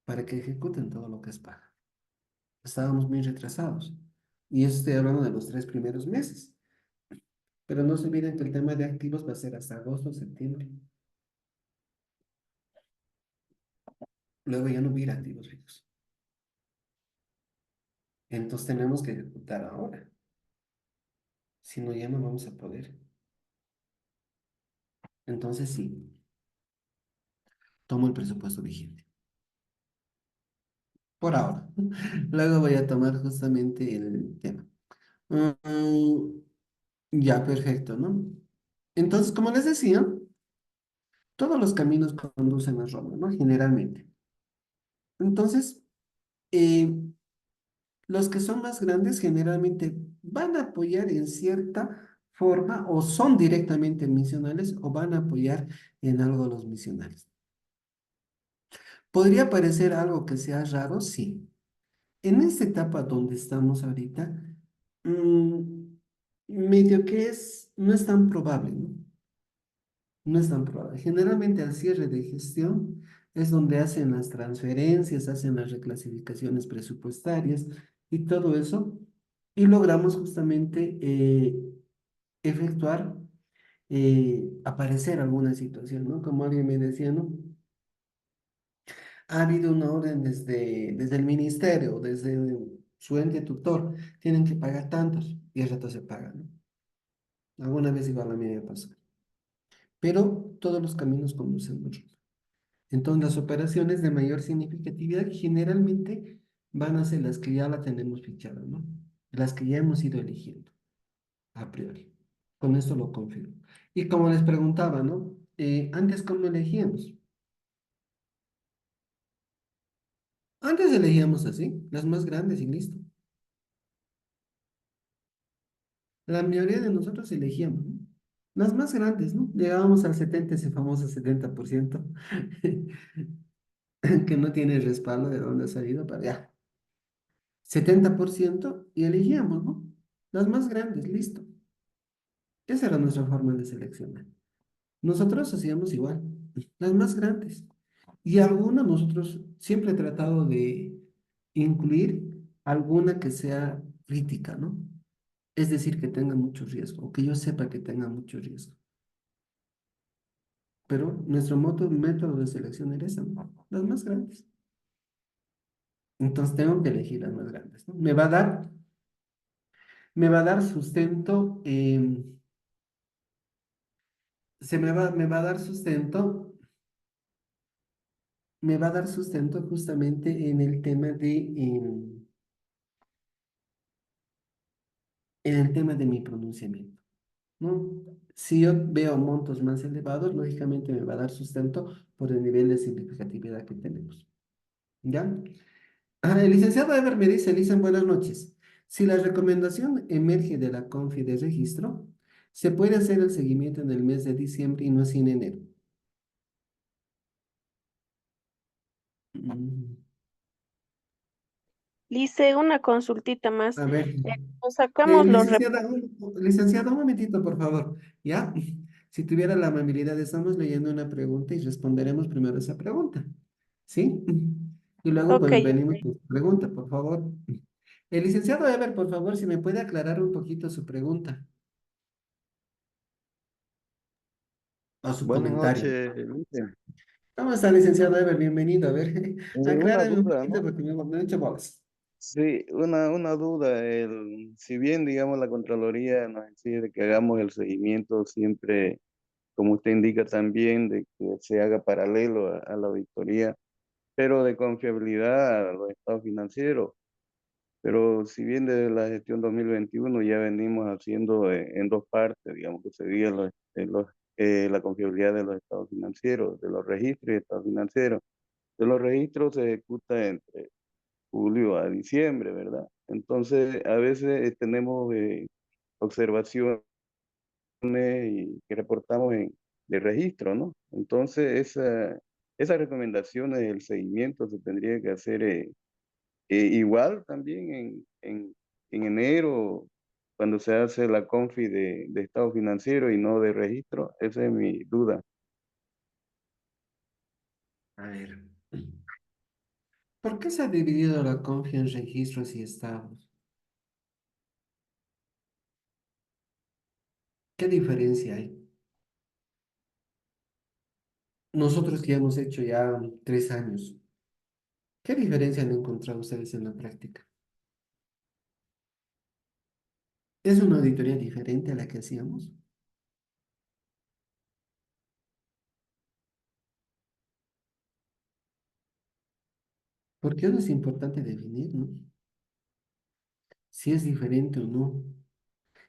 para que ejecuten todo lo que es pago. Estábamos muy retrasados. Y eso estoy hablando de los 3 primeros meses. Pero no se olviden que el tema de activos va a ser hasta agosto, septiembre. Luego ya no hubiera activos fijos. Entonces tenemos que ejecutar ahora. Si no, ya no vamos a poder. Entonces sí, tomo el presupuesto vigente. Por ahora. Luego voy a tomar justamente el tema. Mm, ya, perfecto, ¿no? Entonces, como les decía, todos los caminos conducen a Roma, ¿no? Generalmente. Entonces, eh, los que son más grandes generalmente van a apoyar en cierta forma o son directamente misionales o van a apoyar en algo a los misionales. ¿Podría parecer algo que sea raro? Sí. En esta etapa donde estamos ahorita, mm, medio que no es tan probable, ¿no? No es tan probable. Generalmente al cierre de gestión es donde hacen las transferencias, hacen las reclasificaciones presupuestarias y todo eso, y logramos justamente efectuar, aparecer alguna situación, ¿no? Como alguien me decía, ¿no? Ha habido una orden desde el ministerio, desde su ente tutor, tienen que pagar tantos, y el rato se pagan, ¿no? Alguna vez igual a mí me pasó. Pero todos los caminos conducen a Roma. Entonces, las operaciones de mayor significatividad generalmente van a ser las que ya la tenemos fichada, ¿no? Las que ya hemos ido eligiendo, a priori. Con esto lo confirmo. Y como les preguntaba, ¿no? Antes, ¿cómo elegíamos? Antes elegíamos así, las más grandes y listo. La mayoría de nosotros elegíamos, ¿no? Las más grandes, ¿no? Llegábamos al 70, ese famoso 70%, que no tiene respaldo de dónde ha salido, pero ya. 70% y elegíamos, ¿no? Las más grandes, listo. Esa era nuestra forma de seleccionar. Nosotros hacíamos igual, las más grandes. Y alguna nosotros siempre he tratado de incluir alguna que sea crítica, ¿no? Es decir, que tenga mucho riesgo, o que yo sepa que tenga mucho riesgo. Pero nuestro método de selección era esa, ¿no? Las más grandes. Entonces tengo que elegir las más grandes, ¿no? Me va a dar sustento, me va a dar sustento, me va a dar sustento justamente en el tema en el tema de mi pronunciamiento, ¿no? Si yo veo montos más elevados, lógicamente me va a dar sustento por el nivel de significatividad que tenemos. ¿Ya? El licenciado Ever me dice, Lizan, buenas noches. Si la recomendación emerge de la confi de registro, se puede hacer el seguimiento en el mes de diciembre y no así en enero. Mm, Lice, una consultita más. A ver, Nos sacamos los licenciada, un momentito, por favor. ¿Ya? Si tuviera la amabilidad, estamos leyendo una pregunta y responderemos primero esa pregunta. ¿Sí? Y luego Ok, pues, venimos con su pregunta, por favor. El licenciado Ever, por favor, si me puede aclarar un poquito su pregunta o su Buenas comentario. noches, Luis. ¿Cómo está, licenciado Ever? Bienvenido. A ver, Una aclárame un duda, poquito ¿no? porque me he hecho bolas. Sí, una duda, si bien, digamos, la Contraloría nos exige de que hagamos el seguimiento siempre, como usted indica también, de que se haga paralelo a la auditoría, pero de confiabilidad a los estados financieros. Pero si bien desde la gestión 2021 ya venimos haciendo en dos partes, digamos, que sería la confiabilidad de los estados financieros, de los registros y estados financieros. De los registros se ejecuta entre julio a diciembre, ¿verdad? Entonces, a veces tenemos observaciones y que reportamos de registro, ¿no? Entonces, esas recomendaciones del seguimiento se tendría que hacer igual también en enero, cuando se hace la confi de estado financiero y no de registro. Esa es mi duda. A ver, ¿por qué se ha dividido la confia en registros y estados? ¿Qué diferencia hay? Nosotros que ya hemos hecho ya 3 años, ¿qué diferencia han encontrado ustedes en la práctica? ¿Es una auditoría diferente a la que hacíamos? Porque eso es importante definir, ¿no? Si es diferente o no.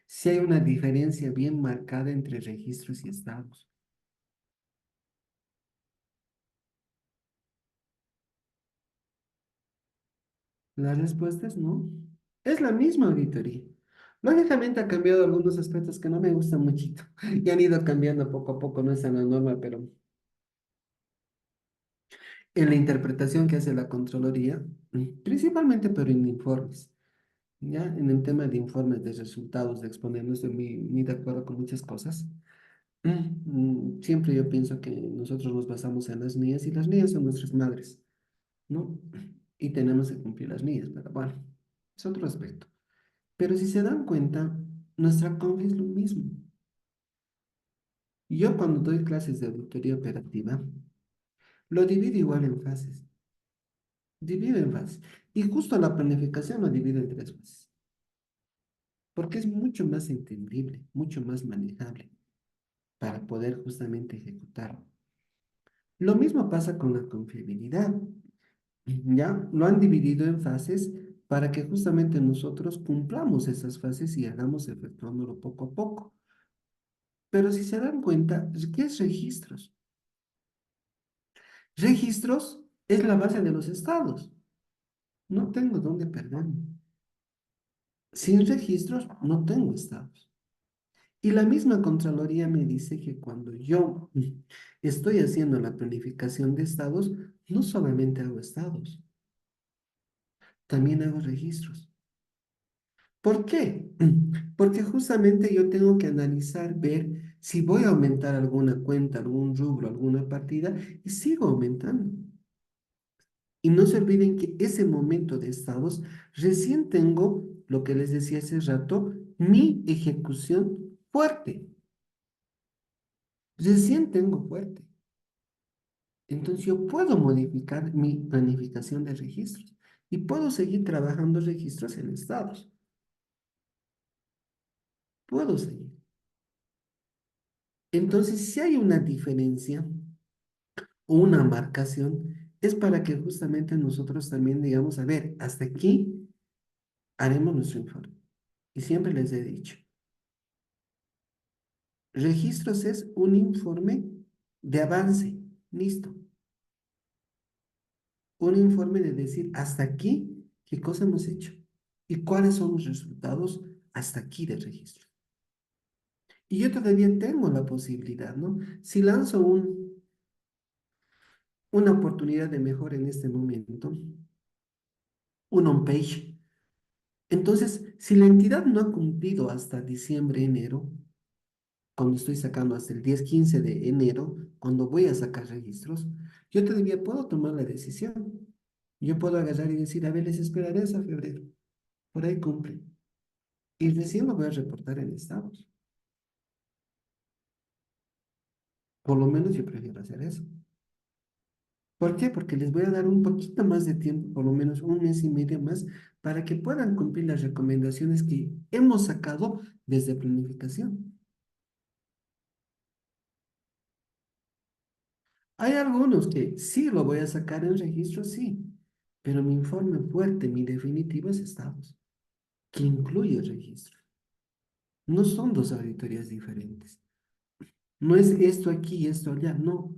Si hay una diferencia bien marcada entre registros y estados. La respuesta es no. Es la misma auditoría. Lógicamente ha cambiado algunos aspectos que no me gustan muchito y han ido cambiando poco a poco, no es en la norma, pero en la interpretación que hace la Contraloría, principalmente pero en informes, ya en el tema de informes de resultados de exponer, no estoy muy de acuerdo con muchas cosas. Siempre yo pienso que nosotros nos basamos en las NIES y las NIES son nuestras madres, ¿no? Y tenemos que cumplir las NIES, pero bueno, es otro aspecto. Pero si se dan cuenta, nuestra confi es lo mismo. Yo cuando doy clases de auditoría operativa, lo divido igual en fases. Divido en fases. Y justo la planificación lo divido en 3 fases. Porque es mucho más entendible, mucho más manejable para poder justamente ejecutar. Lo mismo pasa con la confiabilidad. Ya lo han dividido en fases para que justamente nosotros cumplamos esas fases y hagamos efectuándolo poco a poco. Pero si se dan cuenta, ¿qué es registros? Registros es la base de los estados. No tengo dónde perderme. Sin registros no tengo estados. Y la misma Contraloría me dice que cuando yo estoy haciendo la planificación de estados, no solamente hago estados, también hago registros. ¿Por qué? Porque justamente yo tengo que analizar, ver si voy a aumentar alguna cuenta, algún rubro, alguna partida, y sigo aumentando. Y no se olviden que ese momento de estados, recién tengo, lo que les decía hace rato, mi ejecución fuerte. Recién tengo fuerte. Entonces yo puedo modificar mi planificación de registros y puedo seguir trabajando registros en estados. Puedo seguir. Entonces, si hay una diferencia o una marcación, es para que justamente nosotros también digamos, a ver, hasta aquí haremos nuestro informe. Y siempre les he dicho, registros es un informe de avance, listo. Un informe de decir hasta aquí qué cosa hemos hecho y cuáles son los resultados hasta aquí del registro. Y yo todavía tengo la posibilidad, ¿no? Si lanzo una oportunidad de mejora en este momento, un on-page, entonces si la entidad no ha cumplido hasta diciembre, enero, cuando estoy sacando hasta el 10-15 de enero, cuando voy a sacar registros, yo todavía puedo tomar la decisión. Yo puedo agarrar y decir, a ver, les esperaré hasta febrero. Por ahí cumple. Y recién lo voy a reportar en estados. Por lo menos yo prefiero hacer eso. ¿Por qué? Porque les voy a dar un poquito más de tiempo, por lo menos un mes y medio más, para que puedan cumplir las recomendaciones que hemos sacado desde planificación. Hay algunos que sí lo voy a sacar en registro, sí, pero mi informe fuerte, mi definitivo es estados, que incluye registro. No son dos auditorías diferentes. No es esto aquí y esto allá, no.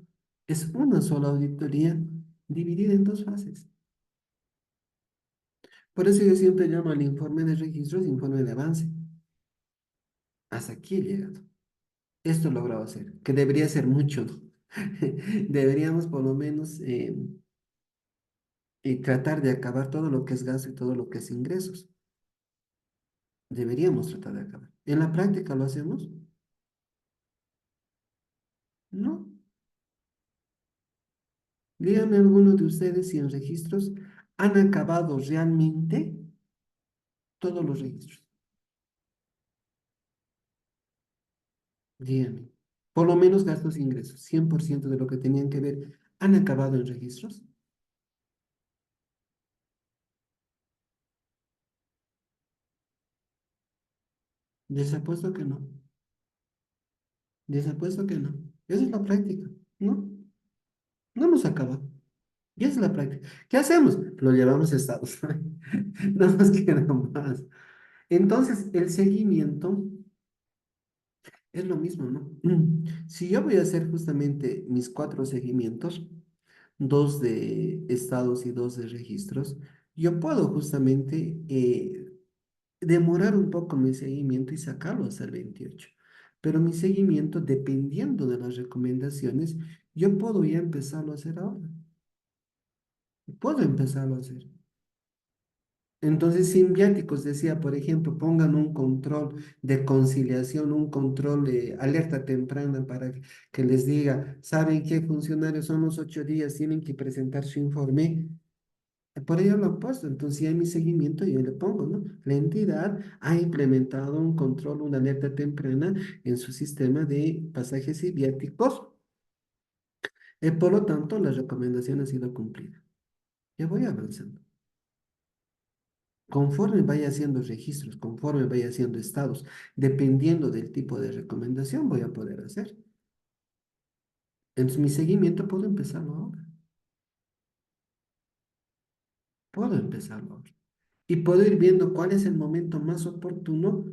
Es una sola auditoría dividida en dos fases. Por eso yo siempre llamo al informe de registros informe de avance. Hasta aquí he llegado. Esto he logrado hacer, que debería ser mucho, ¿no? Deberíamos por lo menos tratar de acabar todo lo que es gasto y todo lo que es ingresos. Deberíamos tratar de acabar. ¿En la práctica lo hacemos? No. Díganme alguno de ustedes si en registros han acabado realmente todos los registros. Díganme. Por lo menos gastos e ingresos, 100% de lo que tenían que ver, ¿han acabado en registros? Les apuesto que no. Les apuesto que no. Esa es la práctica, ¿no? No hemos acabado. Y esa es la práctica. ¿Qué hacemos? Lo llevamos a Estados. No nos queda más. Entonces, el seguimiento es lo mismo, ¿no? Si yo voy a hacer justamente mis cuatro seguimientos, dos de estados y dos de registros, yo puedo justamente demorar un poco mi seguimiento y sacarlo hasta el 28. Pero mi seguimiento, dependiendo de las recomendaciones, yo puedo ya empezarlo a hacer ahora. Puedo empezarlo a hacer. Entonces, sin viáticos, decía, por ejemplo, pongan un control de conciliación, un control de alerta temprana para que les diga, ¿saben qué funcionarios son los 8 días? Tienen que presentar su informe. Por ello lo he puesto, entonces ya en mi seguimiento yo le pongo, ¿no? La entidad ha implementado un control, una alerta temprana en su sistema de pasajes y viáticos, por lo tanto la recomendación ha sido cumplida. Ya voy avanzando. Conforme vaya haciendo registros, conforme vaya haciendo estados, dependiendo del tipo de recomendación, voy a poder hacer. Entonces, mi seguimiento puedo empezarlo ahora. Puedo empezarlo ahora. Y puedo ir viendo cuál es el momento más oportuno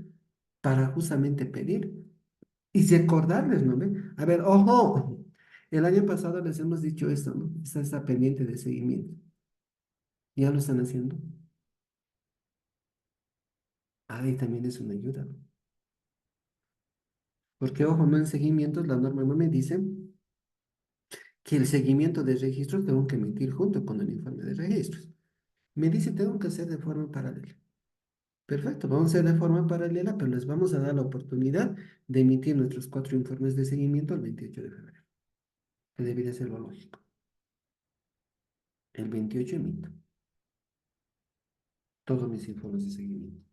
para justamente pedir. Y si acordarles, ¿no ve? A ver, ojo, el año pasado les hemos dicho esto, ¿no? Está pendiente de seguimiento. ¿Ya lo están haciendo? Ahí también es una ayuda, ¿no? Porque, ojo, no en seguimientos, la norma no me dice que el seguimiento de registros tengo que emitir junto con el informe de registros. Me dice tengo que hacer de forma paralela. Perfecto, vamos a hacer de forma paralela, pero les vamos a dar la oportunidad de emitir nuestros 4 informes de seguimiento el 28 de febrero, que debería ser lo lógico. El 28 emito todos mis informes de seguimiento,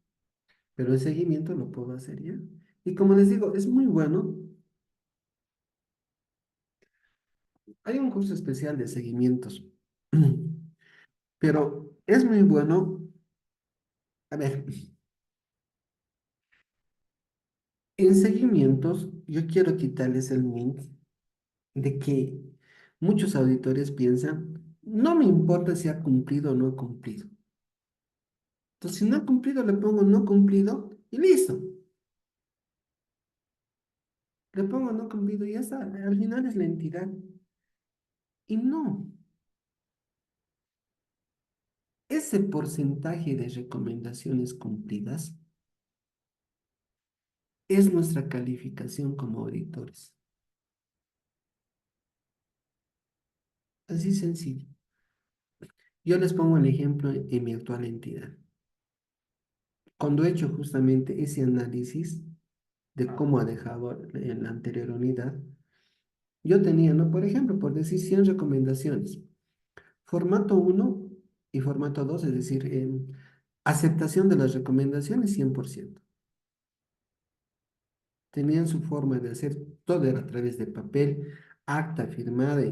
pero el seguimiento lo puedo hacer ya. Y como les digo, es muy bueno. Hay un curso especial de seguimientos, pero es muy bueno. A ver, en seguimientos, yo quiero quitarles el link de que muchos auditores piensan, no me importa si ha cumplido o no ha cumplido. Entonces, si no ha cumplido, le pongo no cumplido y listo. Le pongo no cumplido y ya está. Al final es la entidad. Y no, ese porcentaje de recomendaciones cumplidas es nuestra calificación como auditores. Así sencillo. Yo les pongo el ejemplo en mi actual entidad. Cuando he hecho justamente ese análisis de cómo ha dejado en la anterior unidad, yo tenía, ¿no? Por ejemplo, por decir 100 recomendaciones, formato uno y formato 2, es decir, aceptación de las recomendaciones 100%. Tenían su forma de hacer, todo era a través de papel, acta firmada.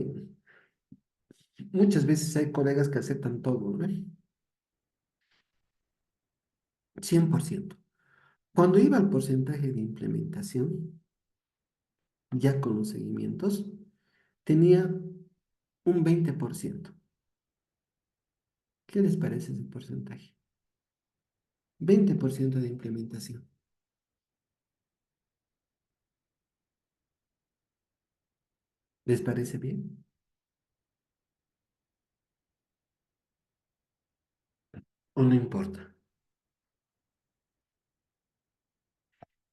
Muchas veces hay colegas que aceptan todo, ¿no? 100%. Cuando iba al porcentaje de implementación, ya con los seguimientos, tenía un 20%. ¿Qué les parece ese porcentaje? 20% de implementación. ¿Les parece bien? ¿O no importa?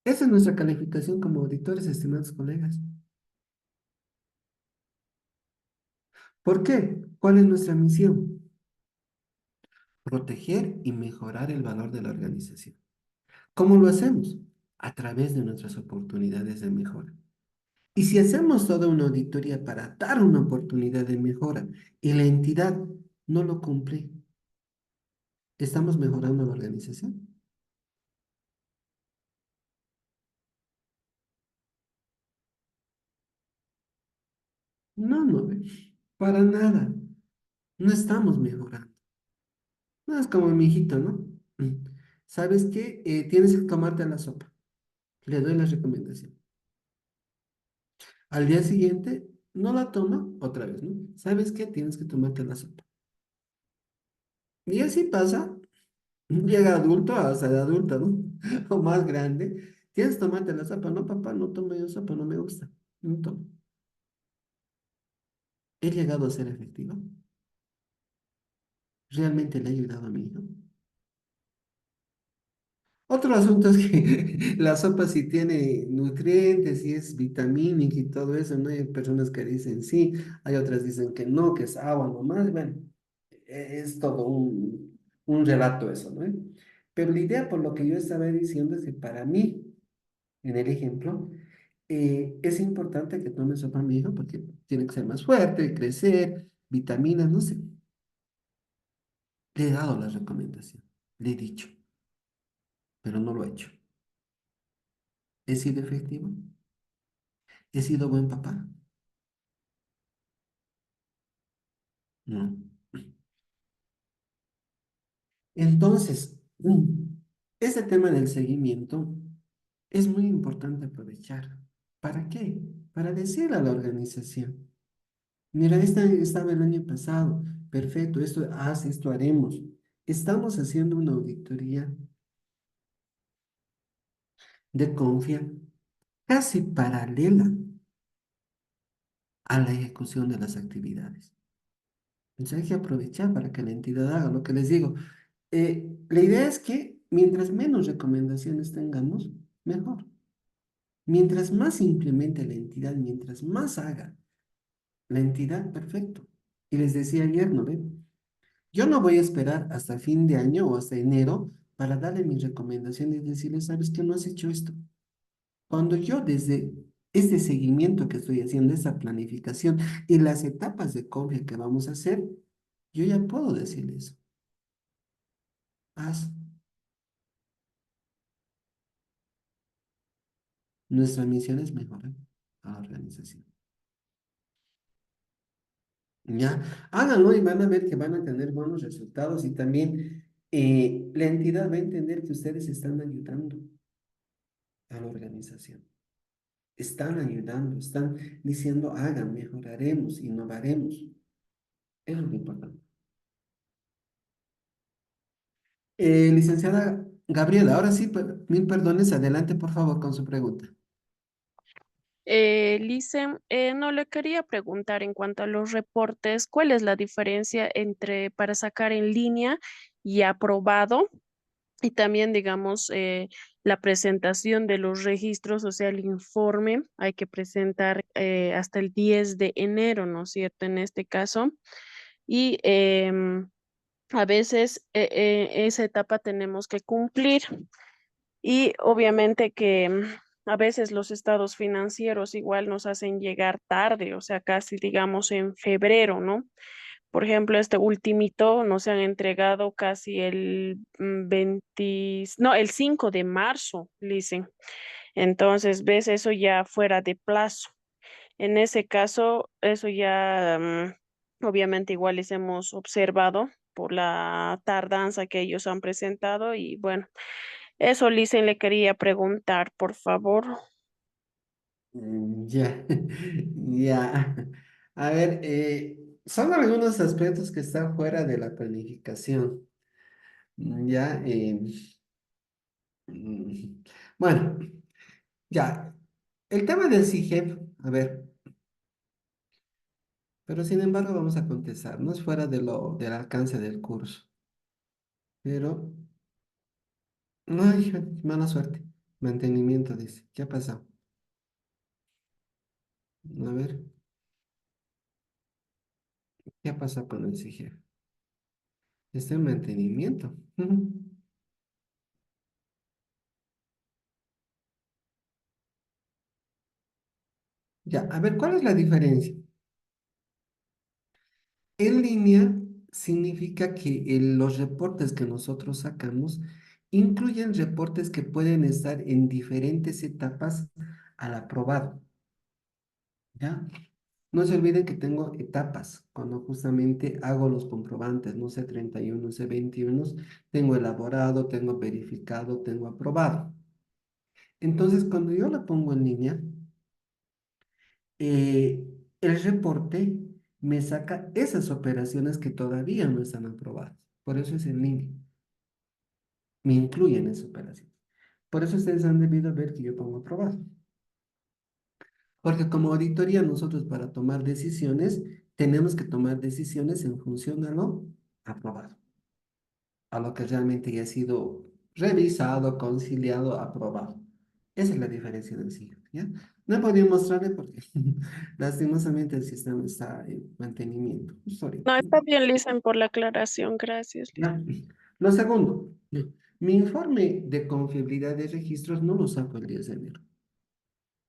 Esa es nuestra calificación como auditores, estimados colegas. ¿Por qué? ¿Cuál es nuestra misión? Proteger y mejorar el valor de la organización. ¿Cómo lo hacemos? A través de nuestras oportunidades de mejora. Y si hacemos toda una auditoría para dar una oportunidad de mejora y la entidad no lo cumple, ¿estamos mejorando la organización? No, no, para nada. No estamos mejorando. No es como mi hijito, ¿no? ¿Sabes qué? Tienes que tomarte la sopa. Le doy la recomendación. Al día siguiente, no la toma otra vez, ¿no? ¿Sabes qué? Tienes que tomarte la sopa. Y así pasa. Llega adulto, hasta de adulto, ¿no? O más grande. Tienes que tomarte la sopa. No, papá, no tomo yo sopa, no me gusta. No tomo. ¿He llegado a ser efectivo? ¿Realmente le he ayudado a mi hijo? Otro asunto es que la sopa si tiene nutrientes, si es vitamínica y todo eso, ¿no? Hay personas que dicen sí, hay otras dicen que no, que es agua nomás. Bueno, es todo un relato eso, ¿no? Pero la idea, por lo que yo estaba diciendo, es que para mí, en el ejemplo, es importante que tome sopa mi hijo porque tiene que ser más fuerte, crecer, vitaminas, no sé. Le he dado la recomendación, le he dicho, pero no lo he hecho. ¿He sido efectivo? ¿He sido buen papá? No. Entonces, ese tema del seguimiento es muy importante aprovechar. ¿Para qué? Para decirle a la organización, mira, esta estaba el año pasado, perfecto, esto hace, esto haremos. Estamos haciendo una auditoría de confia casi paralela a la ejecución de las actividades. Entonces hay que aprovechar para que la entidad haga lo que les digo. La idea es que mientras menos recomendaciones tengamos, mejor. Mientras más implemente la entidad, mientras más haga la entidad, perfecto. Y les decía ayer, ¿no ven? Yo no voy a esperar hasta fin de año o hasta enero para darle mis recomendaciones y decirles, ¿sabes qué? No has hecho esto. Cuando yo desde este seguimiento que estoy haciendo, esa planificación y las etapas de copia que vamos a hacer, yo ya puedo decirles, haz. Nuestra misión es mejorar a la organización. ¿Ya? Háganlo y van a ver que van a tener buenos resultados y también la entidad va a entender que ustedes están ayudando a la organización. Están ayudando, están diciendo, hagan, mejoraremos, innovaremos. Eso es lo importante. Licenciada Gabriela, ahora sí, mil perdones, adelante por favor con su pregunta. Licen, no le quería preguntar en cuanto a los reportes, ¿cuál es la diferencia entre para sacar en línea y aprobado? Y también, digamos, la presentación de los registros, o sea, el informe hay que presentar hasta el 10 de enero, ¿no es cierto? En este caso. Y a veces esa etapa tenemos que cumplir. Y obviamente que a veces los estados financieros igual nos hacen llegar tarde, o sea, casi digamos en febrero, ¿no? Por ejemplo, este ultimito nos han entregado casi el 20, no, el 5 de marzo, dicen. Entonces, ves eso ya fuera de plazo. En ese caso, eso ya Obviamente igual les hemos observado por la tardanza que ellos han presentado y bueno, eso Licen le quería preguntar, por favor. Ya, ya. A ver, son algunos aspectos que están fuera de la planificación. Ya, mm, bueno, ya. El tema del CIGEP, a ver, pero sin embargo vamos a contestar, no es fuera del alcance del curso, pero, ay, mala suerte. Mantenimiento, dice. ¿Qué ha pasado? A ver, ¿qué ha pasado con el CIGEP? Está en mantenimiento. Ya, a ver, ¿cuál es la diferencia? En línea significa que los reportes que nosotros sacamos incluyen reportes que pueden estar en diferentes etapas al aprobado, ¿ya? No se olviden que tengo etapas cuando justamente hago los comprobantes, no sé, 31, c 21, tengo elaborado, tengo verificado, tengo aprobado. Entonces, cuando yo la pongo en línea, eh, el reporte me saca esas operaciones que todavía no están aprobadas. Por eso es en línea. Me incluyen esas operaciones. Por eso ustedes han debido ver que yo pongo aprobado. Porque como auditoría nosotros para tomar decisiones tenemos que tomar decisiones en función a lo aprobado, a lo que realmente ya ha sido revisado, conciliado, aprobado. Esa es la diferencia del siglo, ¿ya? No he podido mostrarle porque lastimosamente el sistema está en mantenimiento. Sorry. No, está bien, Licen, por la aclaración. Gracias, Licen. ¿Ya? Lo segundo, mi informe de confiabilidad de registros no lo saco el 10 de enero.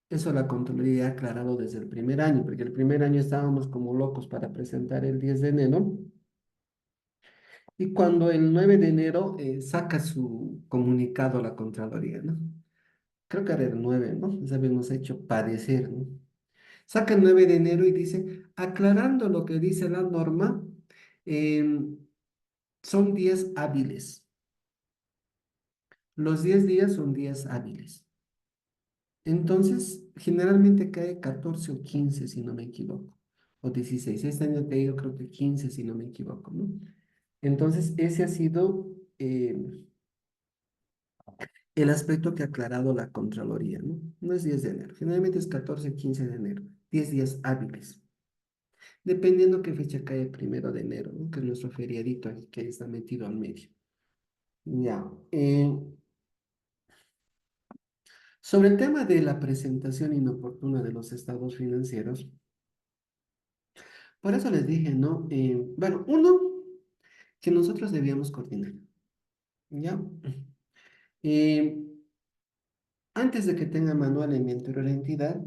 Eso la Contraloría ha aclarado desde el primer año, porque el primer año estábamos como locos para presentar el 10 de enero. Y cuando el 9 de enero saca su comunicado a la Contraloría, ¿no? Creo que era el 9, ¿no? Nos habíamos hecho padecer, ¿no? Saca el 9 de enero y dice, aclarando lo que dice la norma, em, son días hábiles. Los 10 días son días hábiles. Entonces, generalmente cae 14 o 15 si no me equivoco, o 16. Este año te digo, creo que 15 si no me equivoco, ¿no? Entonces, ese ha sido el aspecto que ha aclarado la Contraloría, ¿no? No es 10 de enero, generalmente es 14 15 de enero, 10 días hábiles, dependiendo qué fecha cae el 1 de enero, ¿no? Que es nuestro feriadito aquí que está metido al medio. Ya. Sobre el tema de la presentación inoportuna de los estados financieros, por eso les dije, ¿no? Bueno, uno, que nosotros debíamos coordinar, ¿ya? Eh, Antes de que tenga manual en mi anterior entidad,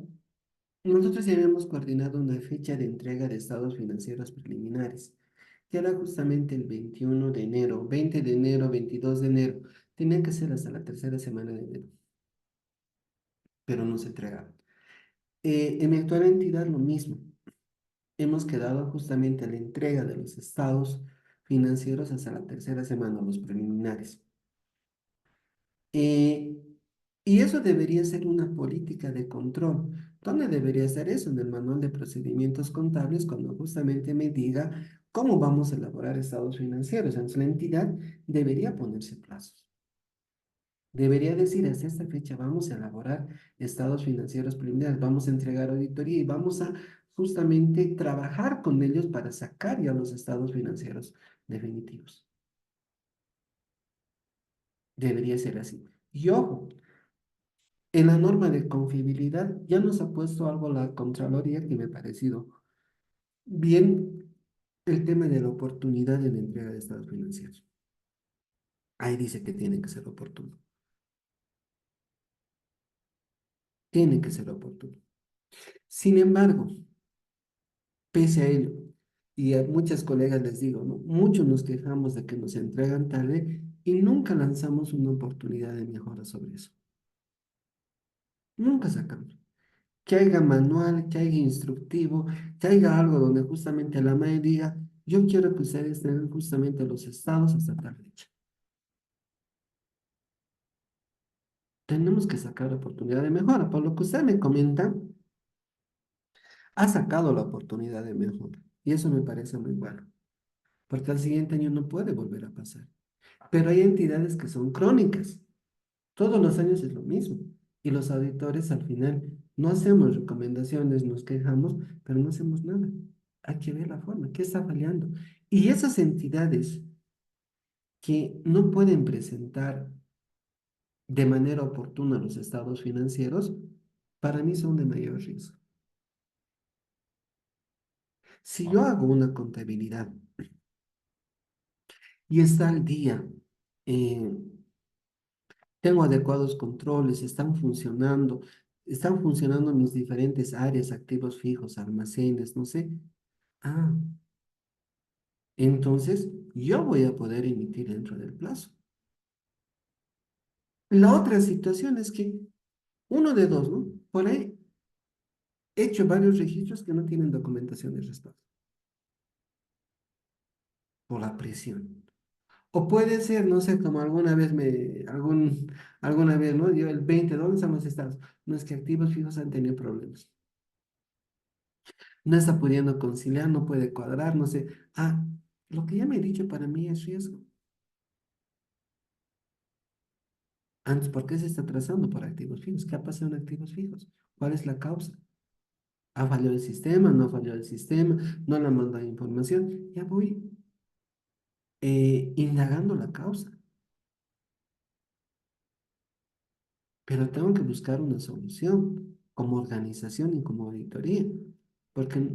nosotros ya habíamos coordinado una fecha de entrega de estados financieros preliminares, que era justamente el 21 de enero, 20 de enero, 22 de enero. Tenía que ser hasta la tercera semana de enero, pero no se entregaron. En mi actual entidad lo mismo. Hemos quedado justamente a la entrega de los estados financieros hasta la tercera semana, los preliminares. Eh, y eso debería ser una política de control. ¿Dónde debería ser eso? En el manual de procedimientos contables, cuando justamente me diga cómo vamos a elaborar estados financieros. Entonces, la entidad debería ponerse plazos. Debería decir, hasta esta fecha vamos a elaborar estados financieros preliminares, vamos a entregar auditoría y vamos a justamente trabajar con ellos para sacar ya los estados financieros definitivos. Debería ser así. Y ojo, en la norma de confiabilidad ya nos ha puesto algo la Contraloría que me ha parecido bien el tema de la oportunidad en la entrega de estados financieros. Ahí dice que tiene que ser oportuno. Tiene que ser oportuno. Sin embargo, pese a ello, y a muchas colegas les digo, ¿no? Muchos nos quejamos de que nos entregan tarde y nunca lanzamos una oportunidad de mejora sobre eso. Nunca sacamos. que haya manual, que haya instructivo, que haya algo donde justamente la madre diga, yo quiero que ustedes tengan justamente los estados hasta tal fecha. Tenemos que sacar la oportunidad de mejora. Por lo que usted me comenta, ha sacado la oportunidad de mejora. Y eso me parece muy bueno, porque al siguiente año no puede volver a pasar. Pero hay entidades que son crónicas. Todos los años es lo mismo. Y los auditores al final no hacemos recomendaciones, nos quejamos, pero no hacemos nada. Hay que ver la forma, qué está fallando. Y esas entidades que no pueden presentar de manera oportuna los estados financieros, para mí son de mayor riesgo. Si yo hago una contabilidad y está al día, eh, tengo adecuados controles, están funcionando mis diferentes áreas, activos fijos, almacenes, no sé. Ah, entonces yo voy a poder emitir dentro del plazo. La otra situación es que uno de dos, ¿no? Por ahí he hecho varios registros que no tienen documentación de respaldo por la presión. O puede ser, no sé, como alguna vez, ¿no? Yo el 20, ¿dónde están los estados? No es que activos fijos han tenido problemas. No está pudiendo conciliar, no puede cuadrar, no sé. Ah, lo que ya me he dicho para mí es riesgo. Antes, ¿por qué se está trazando por activos fijos? ¿Qué ha pasado en activos fijos? ¿Cuál es la causa? ¿Ha fallado el sistema? ¿No ha fallado el sistema? ¿No le han mandado información? Ya voy indagando la causa, pero tengo que buscar una solución como organización y como auditoría, porque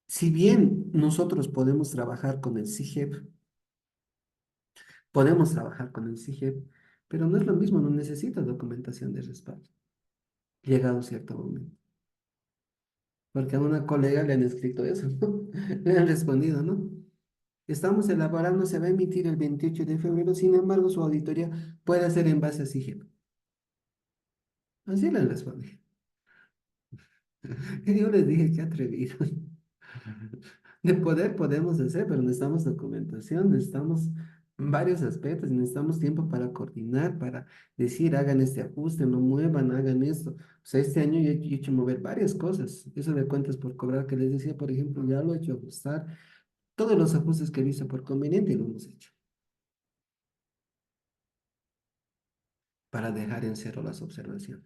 si bien nosotros podemos trabajar con el CIGEP, podemos trabajar con el CIGEP, pero no es lo mismo, no necesita documentación de respaldo, llegado cierto momento. Porque a una colega le han escrito eso, ¿no? Le han respondido, ¿no? Estamos elaborando, se va a emitir el 28 de febrero, sin embargo, su auditoría puede ser en base a SIGEP. Así le han respondido. Y yo les dije, qué atrevido. De poder podemos hacer, pero necesitamos documentación, necesitamos varios aspectos, necesitamos tiempo para coordinar, para decir, hagan este ajuste, no muevan, hagan esto. O sea, este año yo he hecho mover varias cosas. Eso de cuentas por cobrar que les decía, por ejemplo, ya lo he hecho ajustar. Todos los ajustes que he visto por conveniente lo hemos hecho para dejar en cero las observaciones.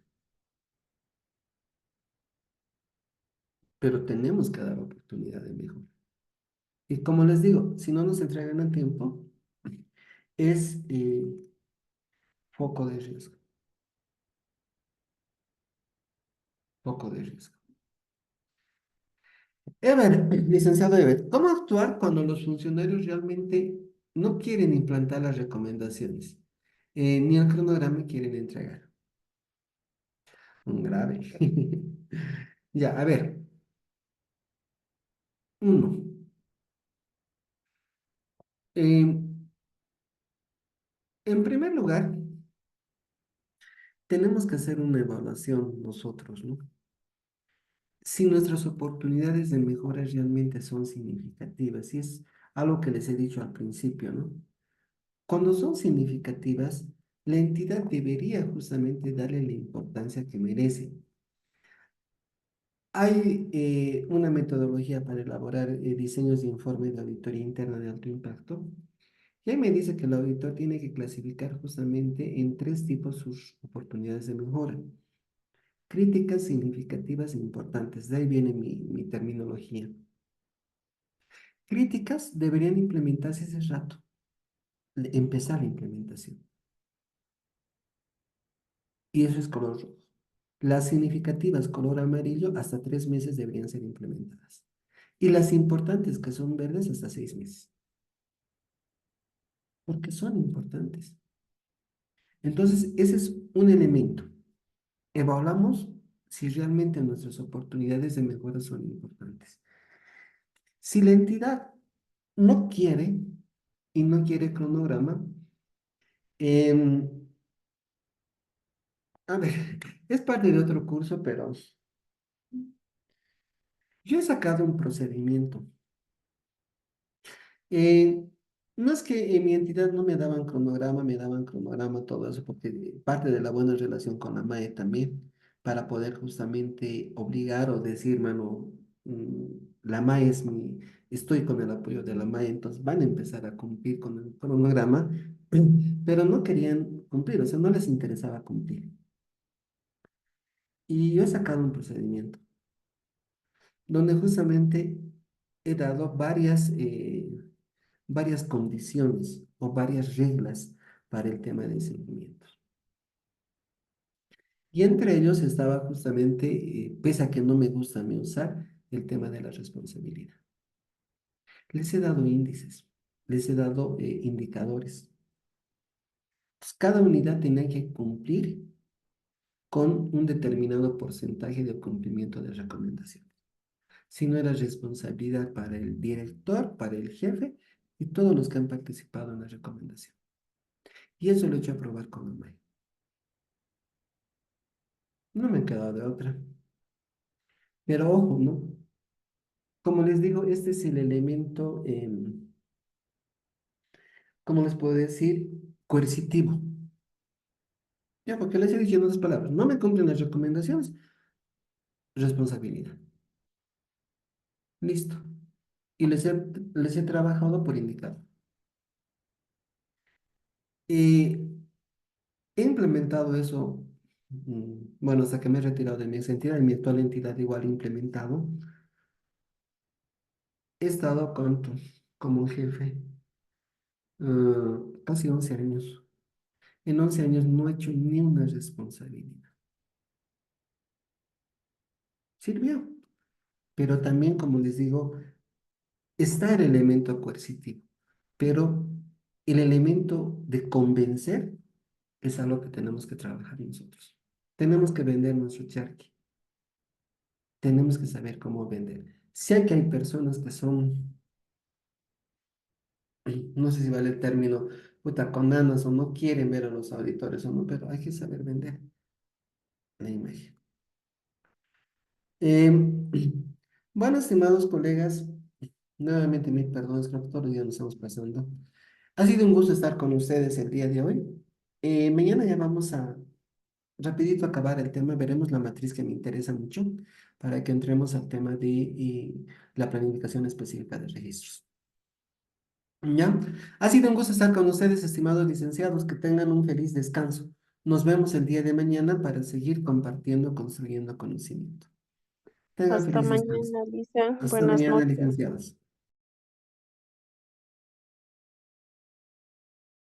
Pero tenemos que dar oportunidad de mejora. Y como les digo, si no nos entregan a tiempo, es foco de riesgo, foco de riesgo. Ever, licenciado Ever, ¿cómo actuar cuando los funcionarios realmente no quieren implantar las recomendaciones, ni el cronograma quieren entregar? Un grave. Ya, a ver, uno, eh, en primer lugar, tenemos que hacer una evaluación nosotros, ¿no? Si nuestras oportunidades de mejora realmente son significativas, y es algo que les he dicho al principio, ¿no? Cuando son significativas, la entidad debería justamente darle la importancia que merece. Hay una metodología para elaborar diseños de informe de auditoría interna de alto impacto. Y ahí me dice que el auditor tiene que clasificar justamente en tres tipos sus oportunidades de mejora. Críticas significativas e importantes. De ahí viene mi terminología. Críticas deberían implementarse hace rato. Empezar la implementación. Y eso es color rojo. Las significativas color amarillo hasta 3 meses deberían ser implementadas. Y las importantes que son verdes hasta 6 meses. Porque son importantes. Entonces, ese es un elemento. Evaluamos si realmente nuestras oportunidades de mejora son importantes. Si la entidad no quiere y no quiere cronograma, em, a ver, es parte de otro curso, pero Yo he sacado un procedimiento. Eh, no es que en mi entidad no me daban cronograma, todo eso, porque parte de la buena relación con la MAE también, para poder justamente obligar o decir, mano, mm, la MAE es mi, estoy con el apoyo de la MAE, entonces van a empezar a cumplir con el cronograma, pero no querían cumplir, o sea, no les interesaba cumplir. Y yo he sacado un procedimiento donde justamente he dado varias condiciones o varias reglas para el tema de seguimiento. Y entre ellos estaba justamente, pese a que no me gusta a mí usar, el tema de la responsabilidad. Les he dado índices, les he dado indicadores. Entonces, cada unidad tenía que cumplir con un determinado porcentaje de cumplimiento de recomendaciones. Si no era responsabilidad para el director, para el jefe y todos los que han participado en la recomendación. Y eso lo he hecho a probar con OMAI. No me he quedado de otra. Pero ojo, ¿no? Como les digo, este es el elemento, ¿cómo les puedo decir? Coercitivo. Ya, porque les he dicho en otras palabras, no me cumplen las recomendaciones, responsabilidad. Listo. Y les he trabajado por indicado. Eh, He implementado eso, bueno, hasta que me he retirado de mi ex entidad, en mi actual entidad igual he implementado. He estado como un jefe casi 11 años. En 11 años no he hecho ni una responsabilidad. Sirvió, pero también, como les digo, está el elemento coercitivo, pero el elemento de convencer es algo que tenemos que trabajar nosotros. Tenemos que vender nuestro charqui, tenemos que saber cómo vender. Sé que hay personas que son, no sé si vale el término, puta, conanas o no quieren ver a los auditores o no, pero hay que saber vender la imagen. Em, bueno, estimados colegas, nuevamente mil perdones, creo que todos los días nos estamos pasando. Ha sido un gusto estar con ustedes el día de hoy. Mañana ya vamos a rapidito acabar el tema, veremos la matriz que me interesa mucho para que entremos al tema de la planificación específica de registros. ¿Ya? Ha sido un gusto estar con ustedes, estimados licenciados, que tengan un feliz descanso. Nos vemos el día de mañana para seguir compartiendo, construyendo conocimiento. Tengan Hasta feliz descanso. mañana, Lisa. Hasta Buenas mañana, noches. licenciados.